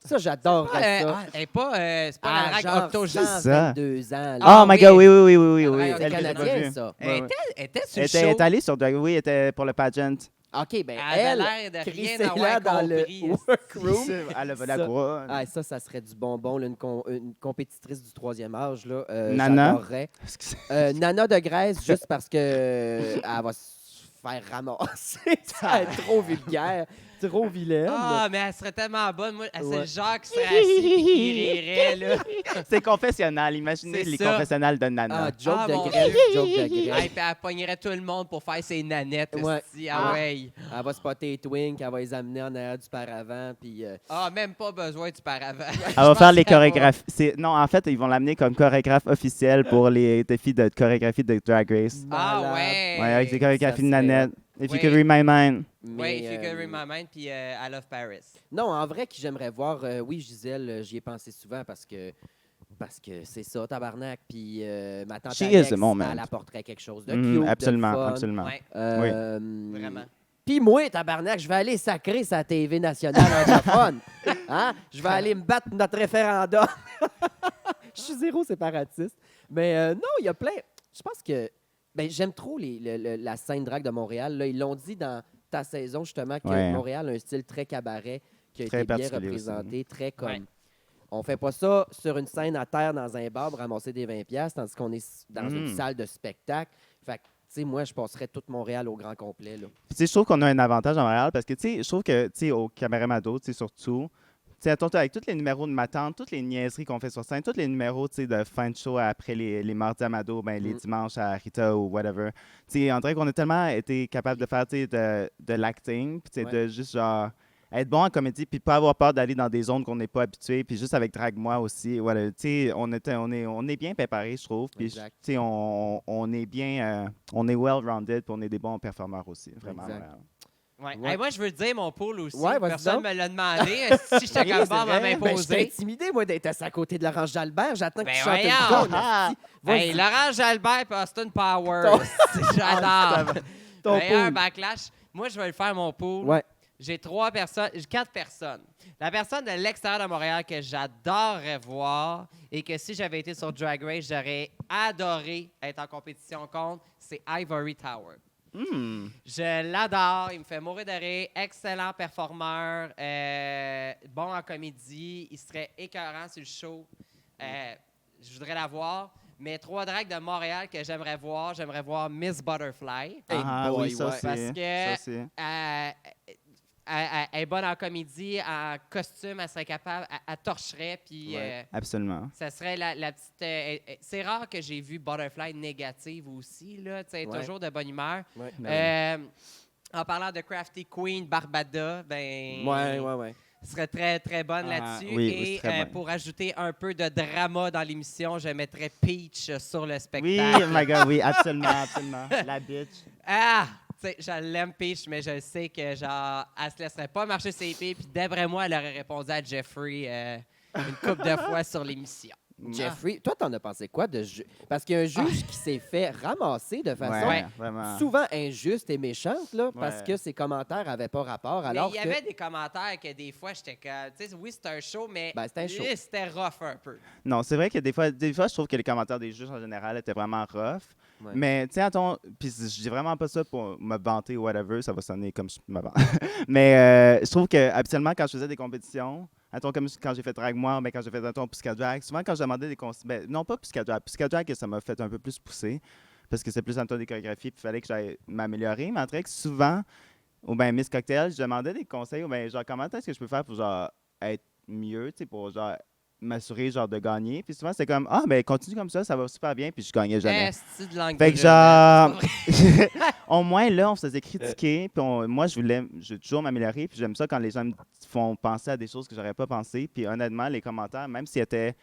Ça, j'adorerais ça. Elle est pas, c'est pas la drague genre octogénaire. 122 ans. là. Ah, Oh my oui. God, oui. Ouais, c'est elle canadien, ça. Elle était sur Elle le show. était allée sur Drag, oui, elle était pour le pageant. OK, ben Elle avait elle, l'air de rien crissez-la avoir dans le compris. workroom. Elle avait la Ça. couronne. Ah, ça serait du bonbon, là, une compétitrice du 3e âge. Là, Nana? j'adorerais. Excusez. Nana de Grèce, juste parce que elle va se faire ramasser. Ça va être trop vulgaire, trop vilaine. Ah, mais elle serait tellement bonne. Moi, c'est Ouais. le genre qui serait assis et qui rirait, là. C'est confessionnal. Imaginez C'est les ça. confessionnels de Nana. Ah, joke Ah, de mon Grèce, joke de Hey, Grèce. puis elle pognerait tout le monde pour faire ses nanettes. Ouais. esti. Ah ouais. Elle va spotter les twinks, elle va les amener en arrière du paravent, puis... Ah, même pas besoin du paravent. Elle va faire les chorégraphies. Non, en fait, ils vont l'amener comme chorégraphe officiel pour les défis de chorégraphie de Drag Race. Ah malade. ouais. Ouais, avec les chorégraphies de ça serait- Nanette. If you Ouais. could read my mind. Oui, If You Mais, Could Read My Mind, puis I Love Paris. Non, en vrai, qui j'aimerais voir, oui, Gisèle, j'y ai pensé souvent parce que c'est ça, tabarnak. Puis ma tante She Alex, is a moment. elle apporterait quelque chose de Mhm, cute, absolument, de fun. absolument. Ouais, vraiment. Puis moi, tabarnak, je vais aller sacrer sa TV nationale anglophone. Hein? Je vais aller me battre notre référendum. Je suis zéro séparatiste. Mais non, il y a plein... Je pense que... Ben, j'aime trop la scène drague de Montréal. Là, ils l'ont dit dans ta saison, justement, que Ouais. Montréal a un style très cabaret qui a Très été bien particulier aussi. représenté, très comme... Ouais. On fait pas ça sur une scène à terre dans un bar pour ramasser des 20$, tandis qu'on est dans une Mhm. salle de spectacle. Fait que, tu sais, moi, je passerais tout Montréal au grand complet, là. Puis, tu sais, je trouve qu'on a un avantage en Montréal parce que, tu sais, je trouve que, tu sais, au Cabaret-Mado, tu sais, surtout, tu sais, attends, avec tous les numéros de ma tante, toutes les niaiseries qu'on fait sur scène, tous les numéros, tu sais, de fin de show après les mardis à Mado, ben, les dimanches à Rita ou whatever. Tu sais, on dirait qu'on a tellement été capable de faire, tu sais, de l'acting, puis, tu sais, Ouais. de juste, genre, être bon en comédie, puis pas avoir peur d'aller dans des zones qu'on n'est pas habitué, puis juste avec Drag-moi aussi, voilà, tu sais, on est bien préparé, je trouve, puis, tu Exact. sais, on est bien, on est well-rounded, puis on est des bons performeurs aussi, vraiment. Exact. Montréal. Ouais. Ouais. Hey, moi, je veux le dire, mon pool aussi. Ouais, vas-y Personne donc. ne me l'a demandé. Si j'étais Oui, comme c'est bon à vrai. Ben, je suis m'imposer. intimidé, moi, d'être assis à côté de Laurence Jalbert. J'attends que Ben tu chantes une voyons. tonne, esti. Vas-y. Hey, Laurent Jalbert et Austin Powers. Ton- J'adore. Ton Meilleur pool. backlash. Moi, je vais le faire, mon pool. Ouais. J'ai 4 personnes. La personne de l'extérieur de Montréal que j'adorerais voir et que si j'avais été sur Drag Race, j'aurais adoré être en compétition contre, c'est Ivory Tower. Hmm. Je l'adore, il me fait mourir de rire, excellent performeur, bon en comédie, il serait écœurant sur le show. Je voudrais la voir. Mais 3 drags de Montréal que j'aimerais voir Miss Butterfly. Hey Ah boy, oui, ça ouais. c'est. Parce que- Ça c'est. Elle est bonne en comédie, en costume, elle serait capable, elle torcherait, puis Ouais. Absolument. ça serait la petite... c'est rare que j'ai vu Butterfly négative aussi, là, tu sais, Ouais. toujours de bonne humeur. Ouais. En parlant de Crafty Queen, Barbada, ben... Ouais. serait très, très bonne Ah, là-dessus. oui, Et très bonne. pour ajouter un peu de drama dans l'émission, je mettrais Peach sur le Oui, spectacle. oh my God, oui, absolument, absolument. La bitch. Ah! Tu sais, je l'aime Peach, mais je sais que genre, elle se laisserait pas marcher ses pieds. Puis d'après moi, elle aurait répondu à Jeffrey une couple de fois sur l'émission. Jeffrey, toi, t'en as pensé quoi de parce qu'il y a un juge qui s'est fait ramasser de façon Ouais, vraiment. souvent injuste et méchante, là, parce Ouais. que ses commentaires n'avaient pas rapport. Alors Mais il y que... avait des commentaires que des fois, j'étais comme... Tu sais, oui, c'était un show, mais Ben, c'était un show. c'était rough un peu. Non, c'est vrai que des fois, je trouve que les commentaires des juges en général étaient vraiment rough. Ouais. Mais, tu sais, puis je dis vraiment pas ça pour me vanter ou whatever, ça va sonner comme je me vante. Mais je trouve que, habituellement, quand je faisais des compétitions, attends, comme quand j'ai fait Drag Moi, mais quand j'ai fait Pussycat Drag, souvent quand je demandais des conseils, ben, non pas Pussycat Drag, ça m'a fait un peu plus pousser, parce que c'est plus en temps des chorégraphies, puis il fallait que j'aille m'améliorer. Mais en vrai, que souvent, ou bien Miss Cocktail, je demandais des conseils, ou bien genre, comment est-ce que je peux faire pour genre être mieux, tu sais, pour genre m'assurer genre de gagner. Puis souvent, c'est comme, ah, ben continue comme ça va super bien, puis je gagnais jamais. Esti de langue Fait que brûlante, genre, c'est pas vrai. au moins là, on se faisait critiquer, puis moi, je veux toujours m'améliorer, puis j'aime ça quand les gens me font penser à des choses que j'aurais pas pensé. Puis honnêtement, les commentaires, même s'ils étaient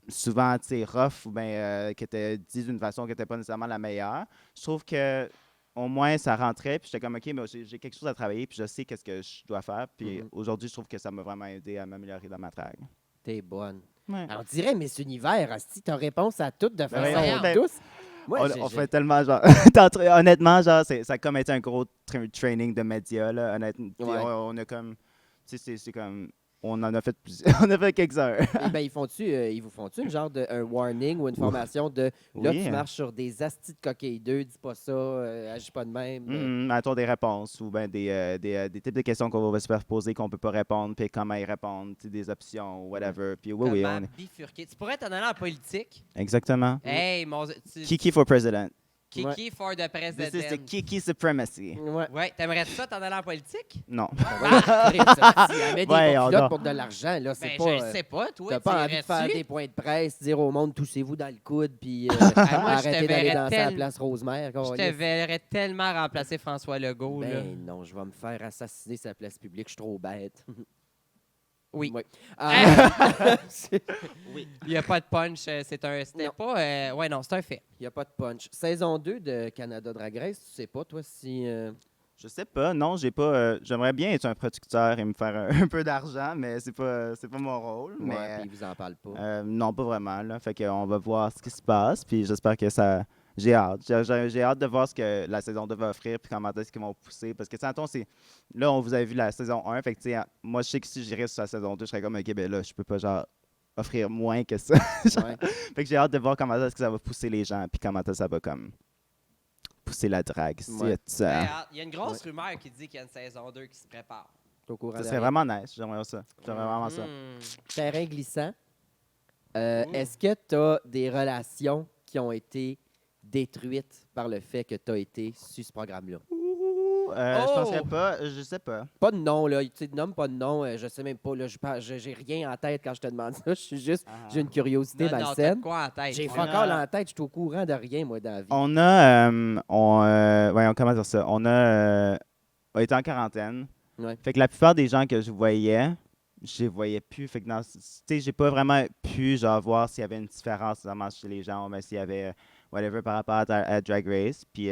souvent, tu sais, rough ou bien qui étaient dit d'une façon qui n'était pas nécessairement la meilleure. Je trouve que au moins, ça rentrait, puis j'étais comme, OK, mais j'ai quelque chose à travailler, puis je sais qu'est-ce que je dois faire. Puis aujourd'hui, je trouve que ça m'a vraiment aidé à m'améliorer dans ma drague. T'es bonne. Ouais. Alors, on dirait Miss Univers, Asti, t'as réponse à toutes de façon voyons. douce. Moi, On fait tellement, genre, honnêtement, genre, ça a comme été un gros training de médias, là, honnêtement. Puis Ouais. on a comme, tu sais, c'est comme, on en a fait plusieurs, on a fait quelques-uns. Eh ben, ils vous font-tu une genre de un warning ou une formation de là, Oui. tu marches sur des astis de coquilles d'œufs, dis pas ça, agis pas de même. Mettons des réponses ou ben des types de questions qu'on va se faire poser qu'on peut pas répondre, puis comment y répondre, tu sais, des options, whatever. Puis oui, Comment on est... bifurquer. Tu pourrais t'en aller en politique. Exactement. Hey, Kiki for president. Kiki for the president. This is the Kiki supremacy. Ouais. Ouais, t'aimerais ça t'en aller en politique? Non. Elle met des Ouais, bons on culottes dort. pour de l'argent, là, c'est Ben, pas... je sais pas, toi, T'as tu pas envie de faire irais-tu? des points de presse, dire au monde, toussez-vous dans le coude, puis moi, je te arrêtez d'aller verrais danser à la tel- place Rosemère. Je te câlisse. verrais tellement remplacer François Legault. là. Ben non, je vais me faire assassiner sur la place publique, je suis trop bête. Oui. Ouais. Il n'y a pas de punch. C'était Non. pas... ouais, non, c'est un fait. Il n'y a pas de punch. Saison 2 de Canada Drag Race, tu sais pas, toi, si... Je sais pas, non, j'ai pas. J'aimerais bien être un producteur et me faire un peu d'argent, mais c'est pas mon rôle. Ouais, Mais puis ils vous en parlent pas. non, pas vraiment. Là. Fait qu'on va voir ce qui se passe, puis j'espère que ça. J'ai hâte. J'ai hâte de voir ce que la saison 2 va offrir, puis comment est-ce qu'ils vont pousser. Parce que, tu sais, là, on vous a vu la saison 1. Fait que, tu sais, moi, je sais que si j'irais sur la saison 2, je serais comme, OK, ben là, je peux pas, genre, offrir moins que ça. Ouais. Fait que j'ai hâte de voir comment est-ce que ça va pousser les gens, puis comment ça va, comme, pousser la drague. Ouais. Il y a une grosse rumeur qui dit qu'il y a une saison 2 qui se prépare. T'es au courant Ça de serait rien. vraiment nice. J'aimerais ça. J'aimerais vraiment ça. Terrain glissant. Est-ce que tu as des relations qui ont été détruites par le fait que tu as été sur ce programme-là? Je penserais pas. Je sais pas. Pas de nom, là. Tu sais, nomme pas de nom. Je sais même pas. Là, j'ai rien en tête quand je te demande ça. Je suis juste... J'ai une curiosité Non, t'as malsaine. quoi en tête? J'ai On fuck a- all en tête. Je suis au courant de rien, moi, dans la vie. Voyons, comment dire ça? On était en quarantaine. Ouais. Fait que la plupart des gens que je les voyais plus. Fait que tu sais, j'ai pas vraiment pu genre voir s'il y avait une différence vraiment chez les gens, mais s'il y avait whatever par rapport à Drag Race. Puis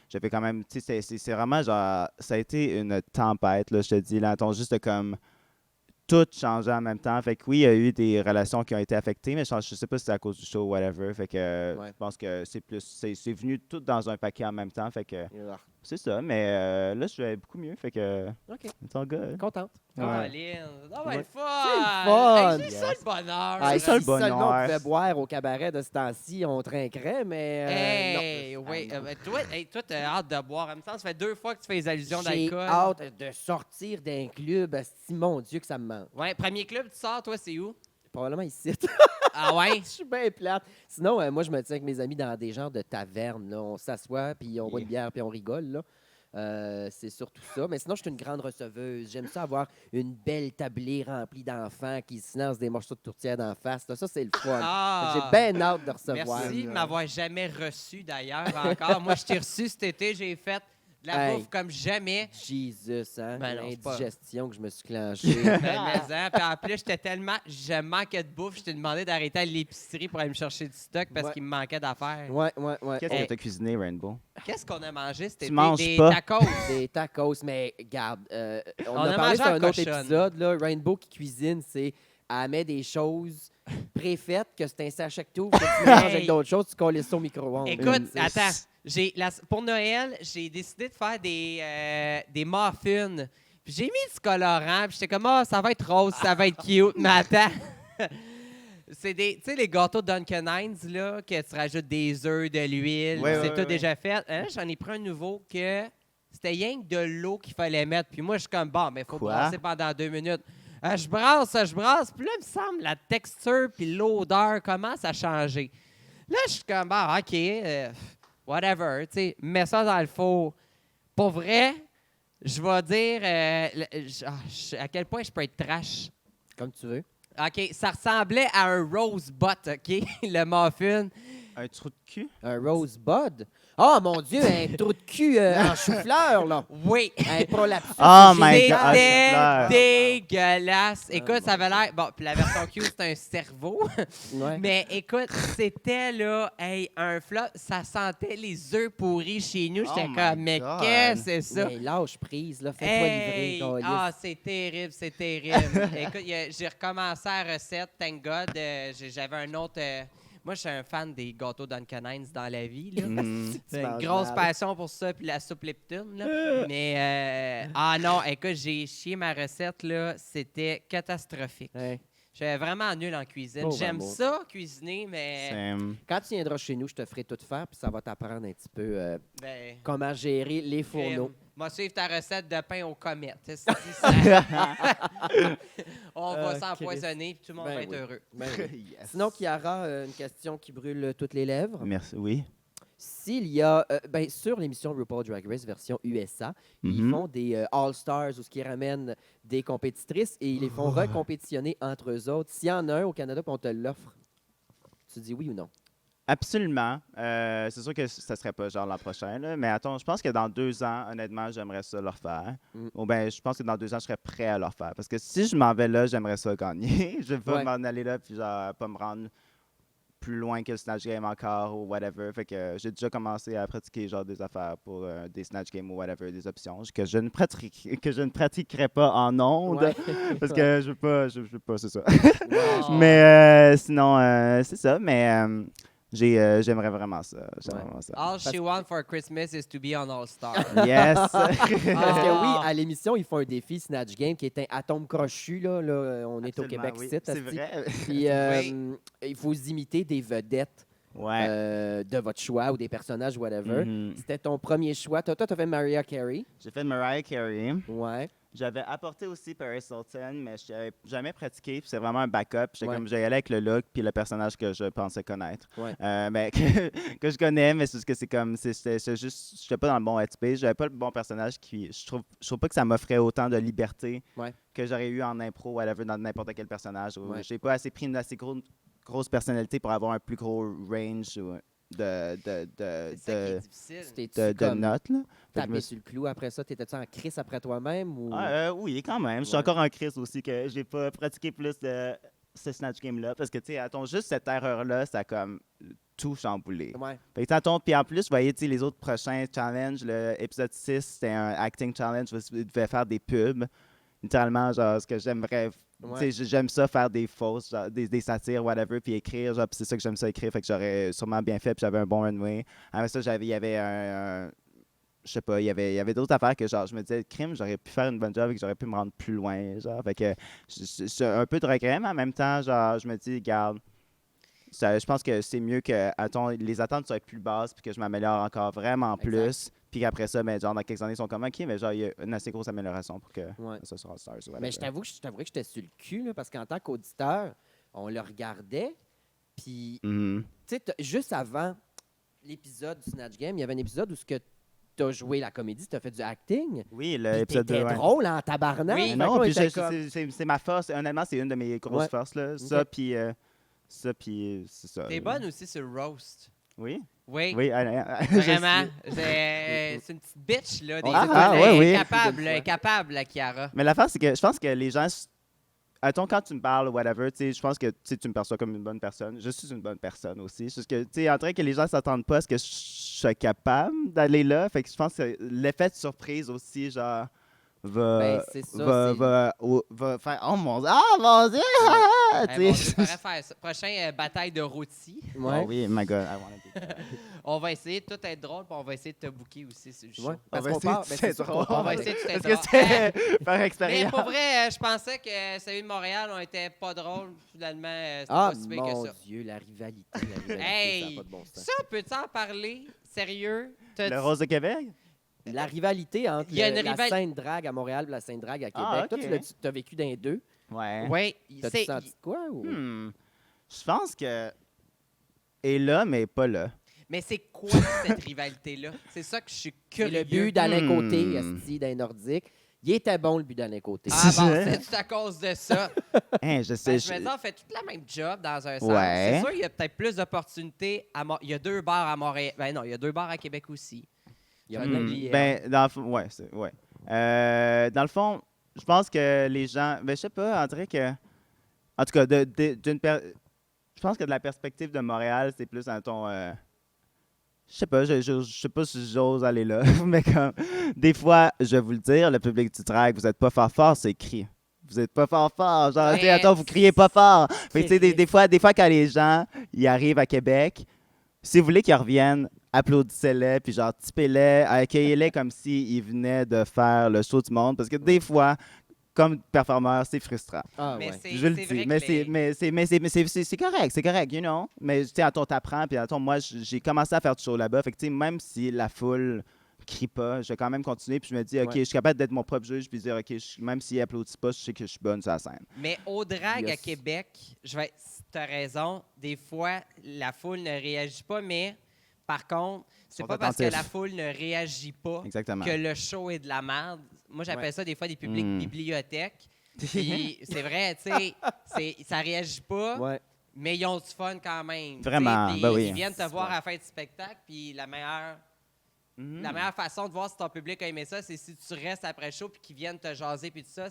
j'avais quand même, tu sais, c'est vraiment genre, ça a été une tempête, là, je te dis, là, juste de comme tout changer en même temps. Fait que oui, il y a eu des relations qui ont été affectées, mais je sais pas si c'est à cause du show ou whatever. Fait que Ouais. je pense que c'est venu tout dans un paquet en même temps. Fait que Ah, c'est ça, mais là, je vais beaucoup mieux. Fait que OK. it's all good. Contente. Ouais. Caroline. Ah ouais, Ouais. le fun! C'est le fun! Hey, c'est ça le bonheur! Ah, c'est ça, le si seulement bonheur. on pouvait boire au cabaret de ce temps-ci, on trinquerait, mais... Hey, non. oui. Ah, non. Toi, t'as hâte de boire. En même temps, ça fait 2 fois que tu fais les allusions J'ai d'alcool. hâte de sortir d'un club. Asti, mon Dieu, que ça me manque. Ouais, premier club, tu sors, toi, c'est où? Probablement ici. Ah ouais? Je suis bien plate. Sinon, moi, je me tiens avec mes amis dans des genres de tavernes. Là. On s'assoit, puis on boit une bière, puis on rigole. Là. C'est surtout ça. Mais sinon, je suis une grande receveuse. J'aime ça avoir une belle tablée remplie d'enfants qui se lancent des morceaux de tourtière d'en face. Là, ça, c'est le fun. Ah! J'ai bien hâte de recevoir. Merci de m'avoir jamais reçu, d'ailleurs, encore. Moi, je t'ai reçu cet été, j'ai fait de la Hey. bouffe comme jamais. Jesus, hein? Ben non, c'est pas- L'indigestion que je me suis clenchée. Mais puis en plus, je manquais de bouffe. Je t'ai demandé d'arrêter à l'épicerie pour aller me chercher du stock parce Ouais. qu'il me manquait d'affaires. ouais. Qu'est-ce Hey. que tu as cuisiné, Rainbow? Qu'est-ce qu'on a mangé cet Tu été? manges Des pas. tacos. Des tacos, mais garde, on On a a parlé mangé sur en un autre cochonne. épisode. Là, Rainbow qui cuisine, c'est elle met des choses préfaites que c'est un sachet que tu ouvres, que tu mélanges avec d'autres choses, tu colles ça au micro-ondes. Écoute, attends. Pour Noël, j'ai décidé de faire des muffins. Puis j'ai mis du colorant. Puis j'étais comme, ça va être rose, ça va être cute. Mais attends. C'est tu sais, les gâteaux Dunkin' Hines, là, que tu rajoutes des œufs, de l'huile. Ouais, c'est ouais, tout ouais. déjà fait. Hein, j'en ai pris un nouveau que c'était rien que de l'eau qu'il fallait mettre. Puis moi, je suis comme, bon, mais il faut Quoi? brasser pendant 2 minutes. Je brasse. Puis là, il me semble, la texture puis l'odeur commence à changer. Là, je suis comme, bon, OK, whatever, tu sais, mets ça dans le four. Pour vrai, je vais dire à quel point je peux être trash. Comme tu veux. OK, ça ressemblait à un rosebud, OK, le muffin. Un trou de cul? Un rosebud. Oh mon Dieu, un trou de cul en chou-fleur, là. Oui. Un prolapsus. Oh c'est my génial. God. C'était Ah, dégueulasse. Écoute, ça mon avait l'air... Bon, puis la version Q, c'est un cerveau. Ouais. Mais écoute, c'était là, hey, un flop. Ça sentait les œufs pourris chez nous. J'étais Oh my comme, mais God. qu'est-ce que c'est ça? Mais lâche prise, là. Fais-toi Hey! livrer, câlisse. Ah, c'est terrible, c'est terrible. Écoute, j'ai recommencé la recette, thank God. J'avais un autre... moi, je suis un fan des gâteaux Dunkin' Hines dans la vie. Là. C'est une manges grosse mal. passion pour ça, puis la soupe Lipton. Là. Mais, ah non, écoute, j'ai chié ma recette, là. C'était catastrophique. Ouais. J'étais vraiment nul en cuisine. Pauvre J'aime amour. ça, cuisiner, mais... Same. Quand tu viendras chez nous, je te ferai tout faire, puis ça va t'apprendre un petit peu ben comment gérer les fourneaux. Moi, suivre ta recette de pain aux comètes. Si ça- On va s'empoisonner, puis tout le monde Ben va être oui. heureux. Ben oui. Yes. Sinon, Chiara, une question qui brûle toutes les lèvres. Merci. Oui. S'il y a, sur l'émission RuPaul Drag Race version USA, ils Mhm. font des All-Stars où ils ramènent des compétitrices et ils les font recompétitionner entre eux autres. S'il y en a un au Canada et on te l'offre, tu dis oui ou non? Absolument. C'est sûr que ça serait pas genre l'an prochain, là, mais attends, je pense que dans 2 ans, honnêtement, j'aimerais ça leur faire. Mm. Ou bien, je pense que dans 2 ans, je serais prêt à leur faire. Parce que si je m'en vais là, j'aimerais ça gagner. Je vais pas Ouais. m'en aller là puis genre pas me rendre plus loin que le Snatch Game encore ou whatever. Fait que j'ai déjà commencé à pratiquer genre des affaires pour des Snatch Game ou whatever, des options que je ne pratiquerai pas en ondes. Ouais. Parce que je veux pas, c'est ça. Oh. Mais sinon, c'est ça. Mais j'aimerais vraiment ça. J'aimerais Ouais. vraiment ça. All she wants for Christmas is to be on All Star. Yes! Parce que oui, Ah. à l'émission, ils font un défi Snatch Game qui est un atome crochu. Là, on est au Absolument, Québec, oui. c'est C'est vrai. Puis Oui. il faut imiter des vedettes Ouais. de votre choix ou des personnages, whatever. Mhm. C'était ton premier choix. Toi, tu as fait Mariah Carey. J'ai fait Mariah Carey. Ouais. J'avais apporté aussi Paris Hilton, mais je n'avais jamais pratiqué. Puis c'est vraiment un backup. J'étais Ouais. comme, j'allais avec le look puis le personnage que je pensais connaître. Ouais. Mais que je connais, mais c'est juste que c'est comme, c'est juste, j'étais pas dans le bon headspace. J'avais pas le bon personnage qui, je trouve pas que ça m'offrait autant de liberté Ouais. que j'aurais eu en impro, whatever, dans n'importe quel personnage. Ouais. J'ai pas assez pris une assez grosse personnalité pour avoir un plus gros range C'est ça qui est difficile. C'était-tu de comme notes, là. Fait que je me tapé sur le clou après ça? T'étais-tu en crise après toi-même? Ou... oui, quand même. Je suis Ouais. encore en crise aussi que j'ai pas pratiqué plus de ce Snatch Game-là. Parce que, tu sais, attends, juste cette erreur-là, ça a comme tout chamboulé. Ouais. Fait que, attends, puis en plus, vous voyez, tu sais, les autres prochains challenges, l'épisode 6, c'était un acting challenge. Je devais faire des pubs. Littéralement, genre, ce que j'aimerais. Ouais. Tu sais, j'aime ça faire des fausses, genre, des satires, whatever, puis écrire. Genre, puis c'est ça que j'aime ça écrire. Fait que j'aurais sûrement bien fait, puis j'avais un bon runway. Après ça, il y avait je sais pas, il y avait d'autres affaires que genre je me disais crime, j'aurais pu faire une bonne job et que j'aurais pu me rendre plus loin, genre. Fait que j'ai un peu de regret, mais en même temps, genre je me dis garde, je pense que c'est mieux que les attentes soient plus basses puis que je m'améliore encore vraiment Exact. plus, puis qu'après ça, mais genre dans quelques années ils sont comme OK, mais genre il y a une assez grosse amélioration pour que Ouais. ça soit Stars ou Mais je t'avoue que j'étais sur le cul, là, parce qu'en tant qu'auditeur, on le regardait, puis, Mhm. tu sais, juste avant l'épisode du Snatch Game, il y avait un épisode où tu as joué la comédie, tu as fait du acting. Oui, Puis l'épisode 2. t'étais drôle en tabarnak. Oui. Fait que Non, là, on puis était comme- c'est ma force. Honnêtement, c'est une de mes grosses Ouais. forces là. Ok. Ça puis c'est ça. T'es bonne aussi sur roast. Oui. Oui. Oui, Vraiment. C'est une petite bitch, là. Des Ah, fois, ah, elle ouais, est oui. capable, elle est capable, la Chiara. Mais l'affaire, c'est que je pense que les gens. Attends, quand tu me parles, whatever, tu sais, je pense que tu me perçois comme une bonne personne. Je suis une bonne personne aussi. C'est juste que, tu sais, en train que les gens s'attendent pas à ce que je sois capable d'aller là. Fait que je pense que l'effet de surprise aussi, genre, Ben, c'est ça, va faire. Oh mon Dieu! Ah mon Dieu! Eh, Tu bon, sais. je pourrais faire ça. Prochain bataille de rôti. Ouais. Oh oui, my God, I wanna be there. On va essayer de tout être drôle, puis on va essayer de te booker aussi sur le show. Ouais, parce On va qu'on essayer part. de Ben, être c'est sûr drôle. qu'on part On va avec- essayer de tout être Est-ce que drôle. c'est par Mais expérience? pour vrai, je pensais que celui de Montréal, on était pas drôle. Finalement, c'était Ah, pas si pire que mon ça. Dieu, la rivalité, ça n'a Hey! pas de bon sens. Ça, peux-tu en parler? Sérieux? Le Rose de Québec? La rivalité entre Il y a une la rival- scène drague à Montréal et la scène drague à Québec. Ah, Toi, ok. tu as vécu dans les deux. Ouais. Oui. T'as-tu senti de quoi? Ou... Je pense que. Et là, mais pas là. Mais c'est quoi cette rivalité-là? C'est ça que je suis C'est curieux. le but d'Alain Côté, Hmm. esti, d'un Nordique. Il était bon, le but d'Alain Côté. Ah bon, c'est tout à cause de ça. Hein, je sais. Je me dis, on fait toute la même job dans un sens. Ouais. C'est sûr, il y a peut-être plus d'opportunités. Il y a 2 bars à Montréal. Ben non, il y a 2 bars à Québec aussi. Il y a Hmm. plein de- Puis, Ben, dans le fond, ouais, dans le fond, je pense que les gens, ben, je sais pas, on dirait que, en tout cas, je pense que de la perspective de Montréal, c'est plus un ton, je sais pas, je sais pas si j'ose aller là, mais comme, des fois, je vais vous le dire, le public du drag, vous êtes pas fort, c'est écrit. Vous êtes pas fort. Genre, tu sais, attends, vous criez pas fort. Fait que, tu sais, des fois, quand les gens, ils arrivent à Québec, si vous voulez qu'ils reviennent, applaudissez-les, puis genre, tipez-les, accueillez-les comme s'ils venaient de faire le show du monde. Parce que des fois, comme performeur, c'est frustrant. Ah, mais ouais. c'est Je le vrai dis, que c'est correct, you know. Mais tu sais, attends, t'apprends, puis attends, moi, j'ai commencé à faire du show là-bas. Fait que, tu sais, même si la foule crie pas, je vais quand même continuer, puis je me dis, OK, Ouais. je suis capable d'être mon propre juge, puis dire, OK, même s'ils applaudissent pas, je sais que je suis bonne sur la scène. Mais au drag Yes. à Québec, t'as raison, des fois, la foule ne réagit pas, mais par contre, c'est Sont pas parce que attentifs. la foule ne réagit pas Exactement. que le show est de la merde. Moi, j'appelle Ouais. ça des fois des publics Mm. bibliothèques. Puis c'est vrai, tu sais, ça réagit pas, Ouais. mais ils ont du fun quand même. tu sais. Vraiment, Puis ben oui. Ils viennent te voir à la fin du spectacle, puis la meilleure façon de voir si ton public a aimé ça, c'est si tu restes après le show puis qu'ils viennent te jaser puis tout ça.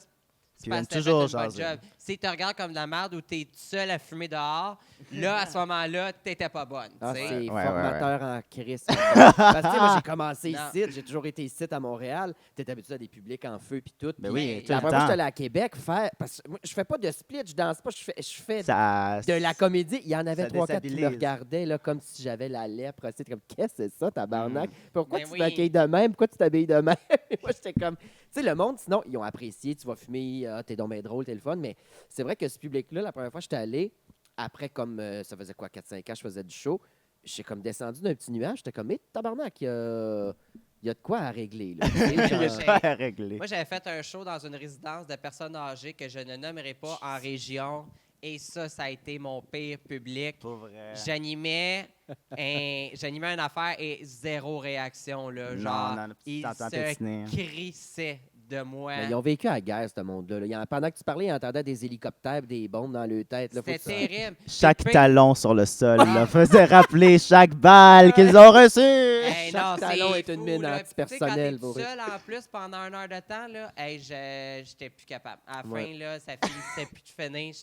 C'est Ils parce viennent que t'as fait toujours une bonne jaser. job. Si tu regardes comme de la merde ou tu es tout seul à fumer dehors, là, à ce moment-là, t'étais pas bonne. Ah, tu sais. c'est Ouais, formateur en crise. Parce que tu sais, moi, j'ai commencé Non. ici, j'ai toujours été ici à Montréal. Tu es habitué à des publics en feu puis tout. Ben Puis, oui, Mais tout le après, moi, je suis temps. allé à Québec faire. Parce que moi, je fais pas de split, je danse pas, je fais Ça, de la comédie. Il y en avait ça 3-4 qui me déstabilise. regardaient là, comme si j'avais la lèpre. C'est comme, qu'est-ce que c'est ça, tabarnak? Pourquoi Ben tu oui. t'accueilles de même? Pourquoi tu t'habilles de même? Moi, j'étais comme. Tu sais, le monde, sinon, ils ont apprécié. Tu vas fumer, t'es donc bien drôle, t'es le fun. Mais c'est vrai que ce public-là, la première fois que j'étais allé, après, comme ça faisait quoi, 4-5 ans, je faisais du show, j'ai comme descendu d'un petit nuage. J'étais comme, mais tabarnak, il y a de quoi à régler. Là. Tu sais, il y a genre, pas à régler. Moi, j'avais fait un show dans une résidence de personnes âgées que je ne nommerai pas en région. Et ça a été mon pire public. Pour vrai. J'animais une affaire et zéro réaction. Là, genre, non, ils t'entends se pétiner. crissaient de moi. mais ils ont vécu à la guerre, ce monde-là. Là. Pendant que tu parlais, ils entendaient des hélicoptères et des bombes dans leur tête. Là. Faut C'était que ça- terrible. Chaque Puis le pire- talon sur le sol là, faisait rappeler chaque balle qu'ils ont reçue. Hey, Chaque non, talon c'est est une fou, mine là. antipersonnelle, Puis, tu sais, quand pour t'es eux. tout seul en plus pendant 1 heure de temps, là, hey, j'étais plus capable. À la fin, Ouais. là, ça finissait plus de finir.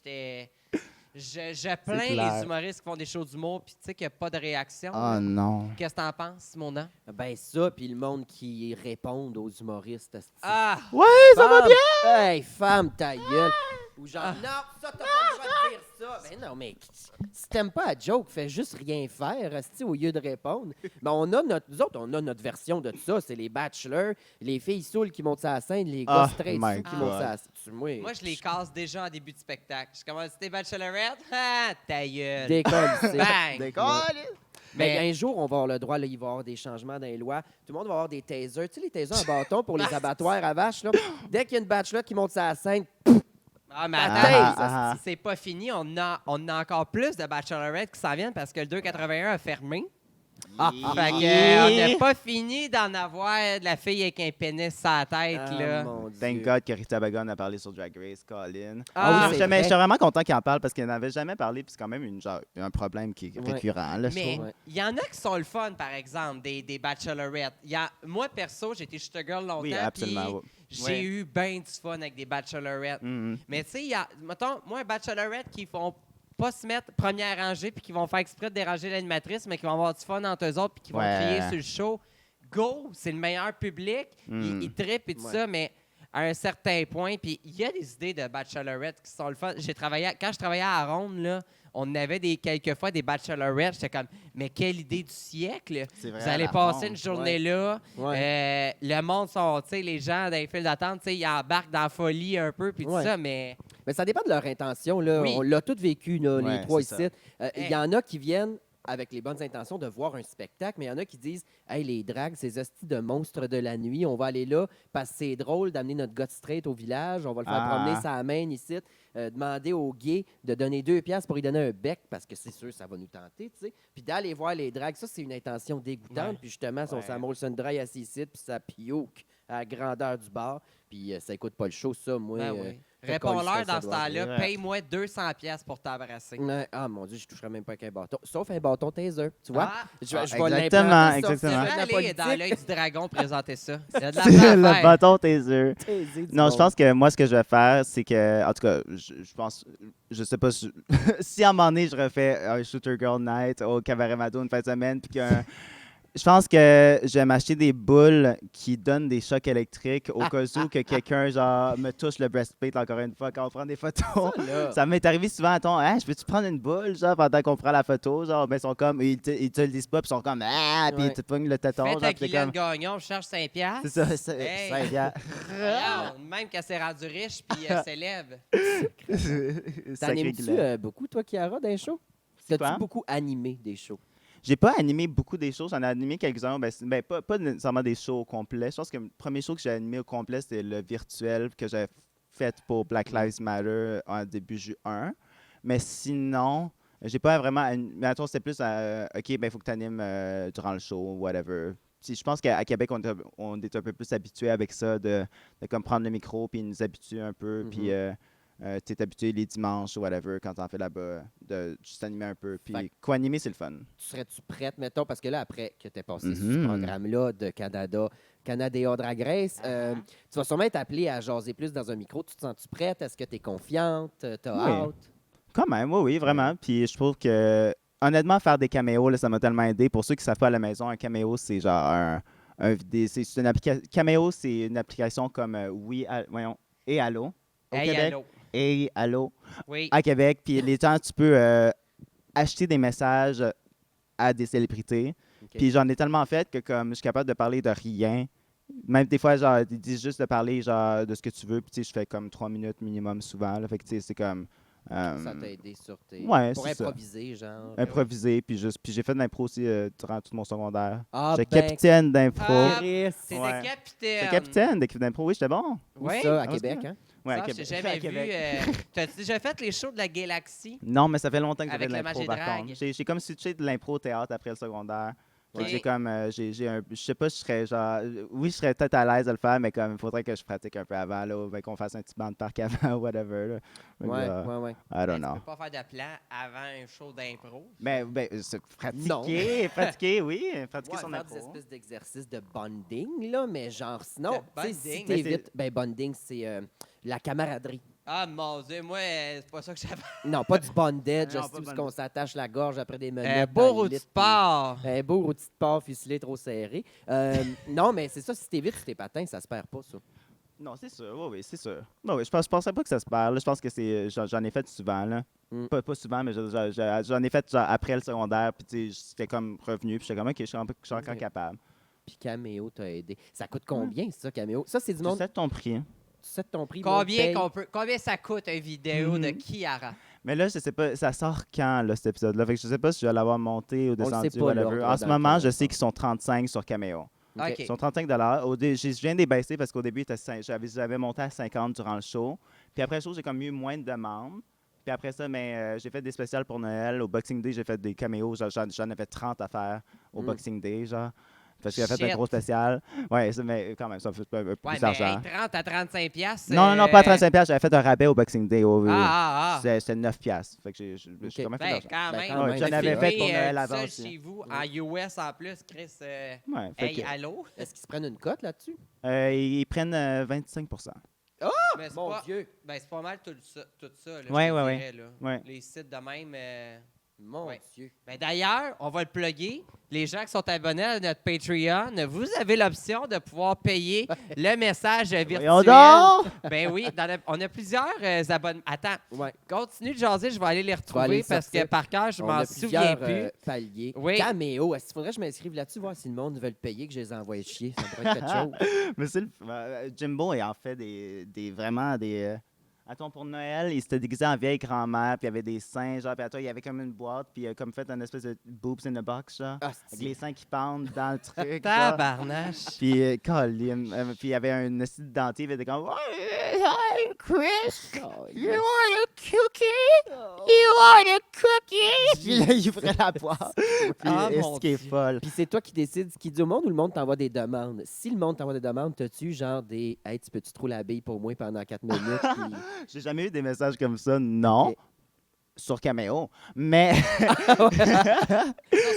Je plains clair. les humoristes qui font des shows d'humour puis tu sais qu'il n'y a pas de réaction. Oh là. non. Qu'est-ce que t'en penses, Simona? Ben ça, puis le monde qui répond aux humoristes. asti. Ah! Ouais, ça va Femme, bien. Hey, femme, ta gueule. Ou genre, Ah. non, ça, t'as pas le droit de dire ça. Ben non, mais si t'aimes pas la joke, fais juste rien faire, asti, au lieu de répondre. Ben nous autres, on a notre version de ça. C'est les bachelors, les filles saoules qui montent sur la scène, les gars Oh straight my sous qui God. montent sur la scène. Moi, je les casse déjà en début de spectacle. Je commence, t'es bachelorette? Ah, ta gueule! Décolle, c'est. Bang! D'accord. Mais Mais- un jour, on va avoir le droit, là, il va y avoir des changements dans les lois. Tout le monde va avoir des tasers. Tu sais, les tasers en bâton pour les abattoirs à vaches, là. Dès qu'il y a une bachelor qui monte sur la scène, Ah, mais Ah, attends, ah, ah. c'est pas fini. On a encore plus de bachelorettes qui s'en viennent parce que le 281 a fermé. Fait que, on n'a pas fini d'en avoir de la fille avec un pénis sur la tête, ah, là. mon Dieu. Thank God que Rita Bagon a parlé sur Drag Race, Colin. Ah, oui, je c'est vrai. suis vraiment content qu'il en parle parce qu'il n'avait jamais parlé, puis c'est quand même un problème qui est Ouais. récurrent. Là, je Mais trouve. Ouais. il y en a qui sont le fun, par exemple, des bachelorettes. Moi, perso, j'ai été Sugar Girl longtemps. Oui, absolument. puis ouais. J'ai Ouais. eu bien du fun avec des bachelorettes. Mhm. Mais tu sais, mettons, moi, un bachelorette qui font pas se mettre première rangée puis qui vont faire exprès de déranger l'animatrice, mais qui vont avoir du fun entre eux autres puis qui vont Ouais. crier sur le show. Go! C'est le meilleur public. Mm. Ils trippent et tout Ouais. ça, mais à un certain point, puis il y a des idées de bachelorette qui sont le fun. Quand je travaillais à Ronde, là, on avait quelquefois des bachelorettes. J'étais comme, mais quelle idée du siècle! C'est vrai, Vous à allez la passer ronde. une journée là. Ouais. Le monde sont, tu sais, les gens dans les files d'attente, tu sais, ils embarquent dans la folie un peu, puis tout Ouais. ça, mais Mais ça dépend de leur intention. Là. Oui. On l'a tous vécu, là, Ouais, les trois c'est ici. ça. Il y en a qui viennent avec les bonnes intentions de voir un spectacle, mais il y en a qui disent Hey, les drags, ces hosties de monstres de la nuit, on va aller là parce que c'est drôle d'amener notre gars straight au village, on va le faire Ah. promener sa main ici, demander aux gays de donner 2 piastres pour lui donner un bec parce que c'est sûr ça va nous tenter, tu sais. Puis d'aller voir les drags, ça c'est une intention dégoûtante. Ouais. Puis justement, son Ouais. Sam Olsen Dry assis ici, puis ça pioque à la grandeur du bar. Puis ça écoute pas le show, ça, moi. Ben oui. je Réponds-leur collerais dans ça ce doigt. temps-là, Ouais. paye-moi 200$ pour t'embrasser. Ouais. Ah, mon Dieu, je toucherais même pas avec un bâton. Sauf un bâton taser, tu vois? Ah, Je vais exactement, l'implanter, ça, exactement. c'est tu de la aller politique. dans l'œil du dragon présenter ça. Il y a de la Le affaire. bâton taser. Taser du Non, monde. je pense que moi, ce que je vais faire, c'est que, en tout cas, je pense, je sais pas si à un moment donné, je refais un Shooter Girl Night au Cabaret Mado une fin de semaine, puis qu'un. Je pense que je vais m'acheter des boules qui donnent des chocs électriques au cas où que quelqu'un genre me touche le breastplate encore une fois quand on prend des photos. Ça, là. Ça m'est arrivé souvent, attends, hein, je peux-tu prendre une boule genre pendant qu'on prend la photo, genre ben ils sont comme ils te le disent pas puis ils sont comme puis Ouais. ils te pognent le téton, Faites genre à puis t'es Guylaine comme Gagnon, je charge 5$. c'est ça, c'est Hey. ça, gars. Regarde, même qu'elle s'est rendue riche puis elle s'élève. Sacré T'animes-tu Guylaine. beaucoup, toi, Chiara, dans les shows? quoi? T'as-tu beaucoup animé des shows? J'ai pas animé beaucoup des shows, j'en ai animé quelques-uns, pas nécessairement des shows au complet. Je pense que le premier show que j'ai animé au complet, c'était le virtuel que j'avais fait pour Black Lives Matter en début juin. Mais sinon, j'ai pas vraiment mais attends, c'était plus OK, ben il faut que tu animes durant le show, whatever. Puis je pense qu'à Québec, on est un peu plus habitué avec ça, de comme prendre le micro puis nous habituer un peu. Puis tu es habitué les dimanches ou whatever, quand tu en fais là-bas, de juste animer un peu. Fait Puis co-animer, c'est le fun. Serais-tu prête, mettons, parce que là, après que tu es passé sur Mhm. ce programme-là de Canada Drag Race, tu vas sûrement être appelé à jaser plus dans un micro. Tu te sens-tu prête? Est-ce que tu es confiante? T'as Oui. hâte? Quand même, oui, vraiment. Puis je trouve que, honnêtement, faire des caméos, là, ça m'a tellement aidé. Pour ceux qui ne savent pas à la maison, un caméo, c'est genre c'est une application. Caméo, c'est une application comme voyons, et Allo au Hey, Québec. allô. Et Allo Oui. à Québec. Puis les gens, tu peux acheter des messages à des célébrités. OK. Puis j'en ai tellement fait que comme je suis capable de parler de rien. Même des fois, genre, ils disent juste de parler genre de ce que tu veux. Puis tu sais, je fais comme 3 minutes minimum souvent. Là. Fait que tu sais, c'est comme. Ça t'a aidé sur tes... ouais, pour c'est ça. improviser, genre. Improviser, puis j'ai fait de l'impro aussi durant tout mon secondaire. Ah, J'étais ben, capitaine d'impro. Ah, Chris. C'est Ouais. le capitaine. J'étais capitaine d'équipe d'impro, oui, j'étais bon. Où Oui. ça, à Ah, Québec, c'est hein? Ouais, Ça, à j'ai Québec. jamais À vu. Québec. T'as-tu déjà fait les shows de la Galaxie? Non, mais ça fait longtemps que j'ai fait Avec de le l'impro, Magic par Drag. contre. J'ai comme switché de l'impro au théâtre après le secondaire. Fait que Ok. j'ai comme, j'ai un, je sais pas, je serais genre, oui, je serais peut-être à l'aise de le faire, mais comme, il faudrait que je pratique un peu avant, là, ou qu'on fasse un petit banc de parc avant, ou whatever, là. Fait que, Ouais. I Ben, don't tu know. peux pas faire de plan avant un show d'impro. Mais, c'est Non. pratiquer, oui, pratiquer Ouais, son faire des impro. espèces d'exercices de bonding, là, mais genre, sinon, De tu sais, si bonding? t'évites... Ben, bonding, c'est la camaraderie. Ah, mon Dieu, moi, c'est pas ça que j'avais. Non, pas du bonded, Non, juste pas où bonded. qu'on s'attache la gorge après des menottes. Beau dans ou le du lit, sport. puis un beau rôti de porc ficelé trop serré. Non, mais c'est ça, si t'évites sur tes patins, ça se perd pas, ça. Non, c'est sûr, oui, c'est sûr. Non, oui, je pensais pas que ça se perd. Là. Je pense que j'en ai fait souvent, là. Mm. Pas souvent, mais j'en ai fait genre, après le secondaire, puis tu sais, j'étais comme revenu, puis j'étais comme, OK, je suis encore Ok. capable. Puis Caméo t'a aidé. Ça coûte combien, ça, Caméo? Ça, c'est du Tu monde... sais ton prix. Tu sais de ton prix? le monde paye? Combien ça coûte une vidéo de Mhm. Kiara? Mais là, je sais pas, ça sort quand, là, cet épisode-là? Fait que je sais pas si je vais l'avoir monté ou le sait descendu, pas, whatever. l'ordre En ce dans moment, lequel je on sais parle. qu'ils sont 35 sur Cameo. OK. Ils sont 35 Je viens de les baisser parce qu'au début, j'avais monté à 50 durant le show. Puis après le show, j'ai comme eu moins de demandes. Puis après ça, j'ai fait des spéciales pour Noël. Au Boxing Day, j'ai fait des caméos. J'en avais 30 à faire au Mm. Boxing Day, genre. Parce qu'il a fait un Shit. gros spécial. Ouais, mais quand même, ça fait un peu Ouais, plus mais d'argent. 30 à 35 piastres. Non, pas à 35 J'avais fait un rabais au Boxing Day. Ah. C'était 9 Fait que j'ai Ok. quand même fait de Ben, l'argent. quand Ben, même. quand même. J'en avais fait pour Noël avant seul aussi. chez vous, en US en plus, Chris. Ouais, fait Hey, que, allô? Est-ce qu'ils se prennent une cote là-dessus? ils prennent 25 Mais c'est Mon pas, Dieu! ben, c'est pas mal tout ça là, Ouais, je te ouais, dirais, là. Ouais. Les sites de même. Mon Ouais. Dieu! Ben, d'ailleurs, on va le plugger. Les gens qui sont abonnés à notre Patreon, vous avez l'option de pouvoir payer le message virtuel. Voyons donc! Ben oui, on a plusieurs abonnements. Attends, Ouais. continue de jaser, je vais aller les aller retrouver les parce que sortir. par cœur, je On m'en a souviens plusieurs plus. paliers. Oui. Caméo, est-ce qu'il faudrait que je m'inscrive là-dessus, voir si le monde veut le payer, que je les envoie chier? Ça pourrait être quelque chose. Mais c'est Jimbo, il en fait vraiment des. Attends, pour Noël, il s'était déguisé en vieille grand-mère, puis il y avait des seins, genre, puis attends, il y avait comme une boîte, puis il a comme fait une espèce de boobs in a box, genre, Ah, avec les seins qui pendent dans le truc. genre. Tabarnache. Puis, Colin, puis il y avait un esti de dentier, il était comme, ouais, hi, Chris. Oh, You yes. want a cookie? You want a cookie? Puis là, il ouvrait la boîte. Puis Ah, est-ce mon qui est Dieu. folle? Puis c'est toi qui décides ce qu'il dit au monde ou le monde t'envoie des demandes? Si le monde t'envoie des demandes, t'as-tu genre des « Hey, tu peux-tu trop la bille pour moi pendant 4 minutes? » puis- J'ai jamais eu des messages comme ça, non. Ok. Sur Cameo. Mais. Sur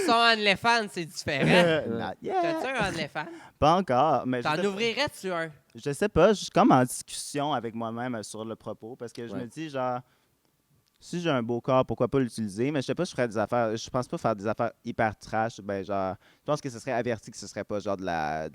son OnlyFans, c'est différent. Not yet. T'as-tu un OnlyFans? Pas encore. Mais T'en ouvrirais-tu un? je sais pas, je suis comme en discussion avec moi-même sur le propos parce que je Ouais. me dis, genre, si j'ai un beau corps, pourquoi pas l'utiliser? Mais je sais pas, je ferais des affaires. Je pense pas faire des affaires hyper trash. Ben, genre, je pense que ce serait averti que ce serait pas genre de la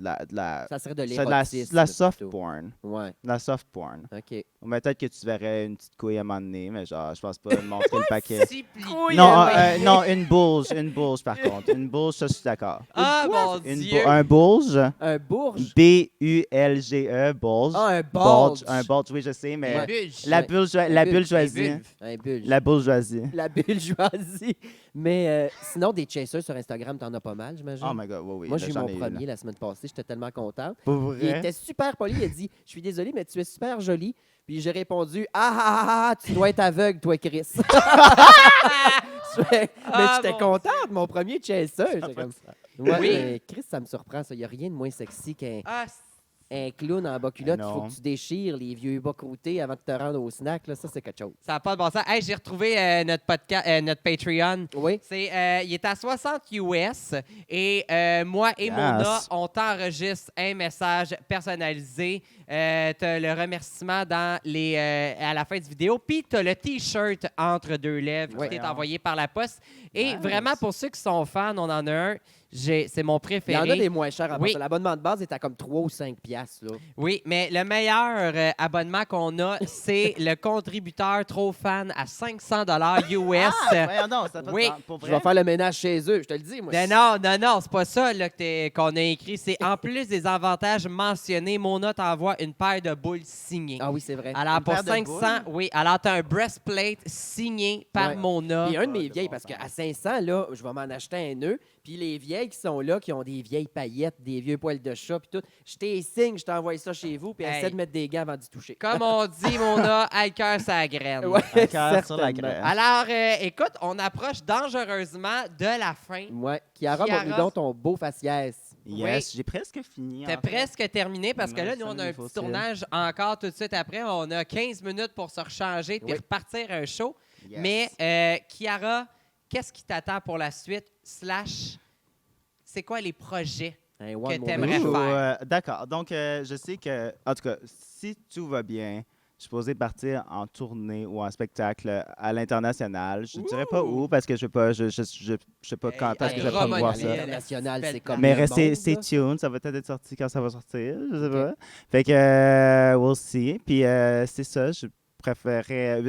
Ça serait de c'est de l'érotisme. la soft plutôt. porn. Ouais, La soft porn. OK. Ou peut-être que tu verrais une petite couille à un moment donné, mais genre, je pense pas de montrer le paquet. Si plie. Non, non, une bulge par contre. Une bulge, ça, je suis d'accord. Ah, mon Dieu! Un bulge, Un bourge? B-U-L-G-E, bulge. Ah, un bulge. Un bulge, oui, je sais, mais Les bulges. la bulge. bourgeoisie. Les vulves. Un bulge. La bourgeoisie. La bourgeoisie. Mais sinon, des chasers sur Instagram, t'en as pas mal, j'imagine? Oh my god, oui, oui. Moi, là, j'ai eu j'en mon ai eu, premier là. la semaine passée. J'étais tellement content. Pour Il vrai? était super poli. Il a dit « Je suis désolé, mais tu es super jolie. » Puis j'ai répondu « Ah, ah, ah, ah, tu dois être aveugle, toi, Chris. » Mais Ah, j'étais mon content de mon premier chaser. J'étais comme Ouais, Oui. mais Chris, ça me surprend. Il n'y a rien de moins sexy qu'un Ah, un clown en bas culotte. Il faut Non. que tu déchires les vieux bas croûtés avant de te rendre au snack. Là. Ça, c'est quelque chose. ça n'a pas de bon sens. Hey, j'ai retrouvé notre podcast, notre Patreon. Oui. Il est à 60 US et moi et Yes. Mona, on t'enregistre un message personnalisé. Tu as le remerciement à la fin de vidéo. Puis tu as le T-shirt entre deux lèvres Ouais. qui t'est envoyé par la poste. Et Nice. vraiment, pour ceux qui sont fans, on en a un. C'est mon Il y préféré. en a des moins chers. Oui. L'abonnement de base est à comme 3 ou 5 piastres. Là. Oui, mais le meilleur abonnement qu'on a, c'est le contributeur trop fan à 500 US. Voyons donc, ça Oui. pour Je vrai? vais faire le ménage chez eux. Je te le dis, moi. Non, c'est pas ça là, qu'on a écrit. C'est en plus des avantages mentionnés, Mona t'envoie une paire de boules signées. Ah oui, c'est vrai. Alors, Une pour paire de 500, boules? oui. Alors, tu as un breastplate signé par Ouais. Mona. Puis un de mes de vieilles, bon parce sens. qu'à 500, là, je vais m'en acheter un nœud. Puis les vieilles qui sont là, qui ont des vieilles paillettes, des vieux poils de chat, puis tout, je t'ai je t'envoie ça chez vous, puis Hey. essaie de mettre des gants avant d'y toucher. Comme on dit, Mona, à le cœur, ça graine. Ouais, Un cœur sur la certainement. graine. Alors, écoute, on approche dangereusement de la fin. Ouais. Chiara, Chiara. montre-nous donc ton beau faciès. Yes, j'ai presque fini. C'est en fait. presque terminé parce que là, Non, nous, on ça, a un il faut petit ça. tournage encore tout de suite après. On a 15 minutes pour se rechanger puis Oui. repartir un show. Yes. Mais, Chiara, qu'est-ce qui t'attend pour la suite? C'est quoi les projets? Un Que one t'aimerais woman show. faire. D'accord. Donc, je sais que, en tout cas, si tout va bien, je suis supposé partir en tournée ou en spectacle à l'international. Je ne dirais pas où parce que je ne sais pas quand est-ce que je vais Rome, promouvoir Olivier. ça. International, c'est comme Mais le restez monde, stay là. tuned, ça va peut-être être sorti quand ça va sortir, je sais Ok. pas. Fait que, we'll see. Puis c'est ça,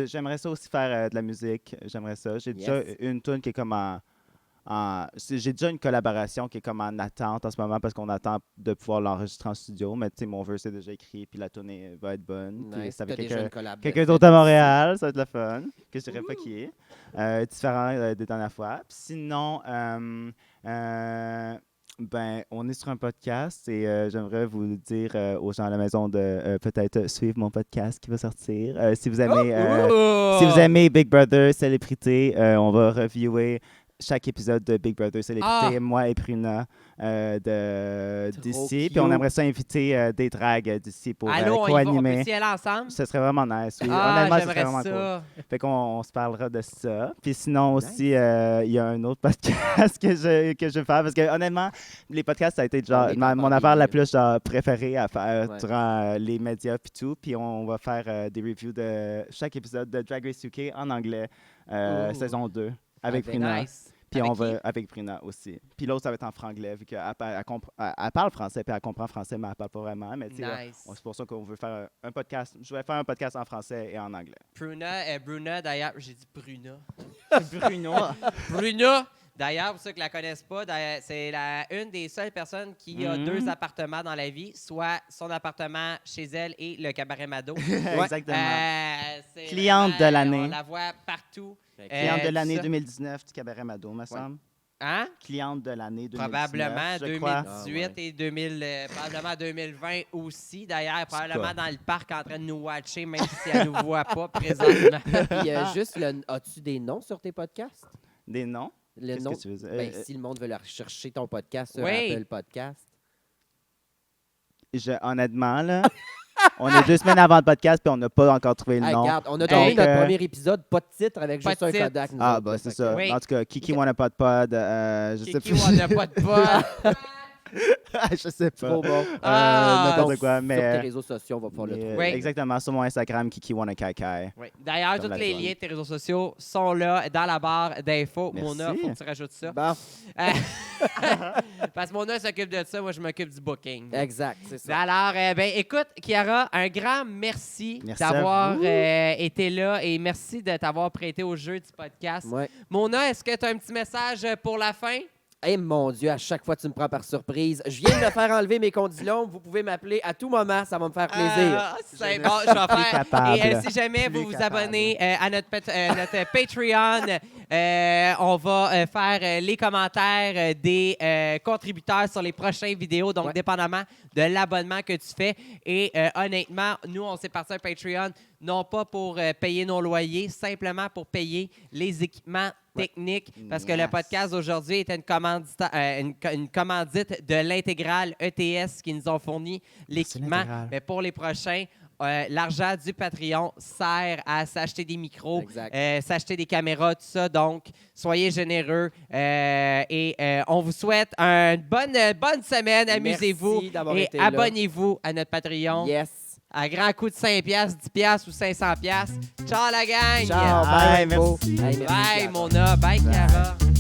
j'aimerais ça aussi faire de la musique, j'aimerais ça. J'ai déjà Yes. une tune qui est comme j'ai déjà une collaboration qui est comme en attente en ce moment parce qu'on attend de pouvoir l'enregistrer en studio, mais tu sais, mon verse est déjà écrit, puis la tune va être bonne. Puis Nice. c'est avec T'as déjà une collab de quelqu'un fait d'autre à aussi. Montréal, ça va être le fun, que je dirais pas qui est. Différent des dernières fois. Puis sinon, ben, on est sur un podcast et j'aimerais vous dire aux gens à la maison de peut-être suivre mon podcast qui va sortir. Si vous aimez Big Brother Célébrité, on va reviewer chaque épisode de Big Brother Célébrité, Ah! moi et Pruna d'ici. Puis on cute. aimerait ça inviter des drags d'ici pour Allô, on co-animer. peut y aller ensemble? Ce serait vraiment nice. Oui. Ah, Honnêtement, ce serait j'aimerais vraiment ça. cool. Fait qu'on se parlera de ça. Puis sinon aussi, il y a un autre podcast que je vais faire parce que honnêtement, les podcasts, ça a été genre On est mon encore affaire la des- plus genre, préférée à faire Ouais. durant les médias puis tout. Puis on va faire des reviews de chaque épisode de Drag Race UK en anglais, Ooh. saison 2, avec Avec- Prina. Nice. Puis Avec on va qui? avec Prina aussi. Puis l'autre, ça va être en franglais, vu qu'elle elle parle français, puis elle comprend français, mais elle parle pas vraiment. Mais tu sais, Nice. c'est pour ça qu'on veut faire un podcast. Je vais faire un podcast en français et en anglais. Bruna, d'ailleurs, j'ai dit Bruna. Bruno. Bruna, d'ailleurs, pour ceux qui la connaissent pas, c'est une des seules personnes qui a Mhm. 2 appartements dans la vie, soit son appartement chez elle et le cabaret Mado. Exactement. C'est Cliente vraiment, de l'année. On la voit partout. Cliente de tout l'année ça. 2019 du Cabaret Mado, me semble. Hein? cliente de l'année 2019, Probablement je crois. 2018 et 2000, probablement 2020 aussi. D'ailleurs, probablement cas. dans le parc en train de nous watcher, même si elle ne nous voit pas présentement. Puis, juste, as-tu des noms sur tes podcasts? Des noms? Le Qu'est-ce nom, que tu veux dire? ben, si le monde veut leur chercher ton podcast sur Oui. Apple Podcast. Honnêtement, là, on est 2 semaines avant le podcast puis on n'a pas encore trouvé le Hey, nom. regarde, on a tourné Hey. notre premier épisode, pas de titre, avec Pas juste de un titre. Kodak. nous Ah, autres, bah, là, c'est fait ça. que- Oui. En tout cas, Kiki Wanna Pas de Pod, je sais Kiki, plus. on n'a pas de pas. Je sais pas. Trop bon. Ah, n'importe Donc, quoi, sur mais. tes réseaux sociaux, on va pouvoir le mais, trouver. Oui. Exactement, sur mon Instagram, Kiki Wanna Kai. Oui. D'ailleurs, Comme tous la les toile. liens de tes réseaux sociaux sont là dans la barre d'infos. Merci. Mona, faut que tu rajoutes ça. Bon, Parce que Mona s'occupe de ça, moi je m'occupe du booking. exact, c'est ça. Alors, ben, écoute, Chiara, un grand merci, Merci à d'avoir vous. été là et merci de t'avoir prêté au jeu du podcast. Ouais. Mona, est-ce que tu as un petit message pour la fin? Eh mon Dieu, à chaque fois tu me prends par surprise. Je viens de me faire enlever mes condylons. Vous pouvez m'appeler à tout moment, ça va me faire plaisir. C'est bon, je vais Plus faire. capable. Et si jamais Plus vous vous capable. abonnez à notre Patreon, on va faire les commentaires des contributeurs sur les prochaines vidéos, donc Ouais. dépendamment de l'abonnement que tu fais. Et honnêtement, nous, on s'est parti un Patreon, non pas pour payer nos loyers, simplement pour payer les équipements techniques, parce que le Yes. podcast d'aujourd'hui était une commandite de l'intégrale ETS qui nous ont fourni l'équipement. l'intégrale. Mais pour les prochains, l'argent du Patreon sert à s'acheter des micros, Exact. s'acheter des caméras, tout ça. Donc, soyez généreux et on vous souhaite une bonne semaine. Amusez-vous Merci d'avoir et été là. abonnez-vous à notre Patreon Yes. à grand coup de 5$, 10$ ou 500$. Ciao la gang! Ciao, Bye, bye, Rainbow. merci. Hey, merci, Bye Chiara. Mona, bye Chiara.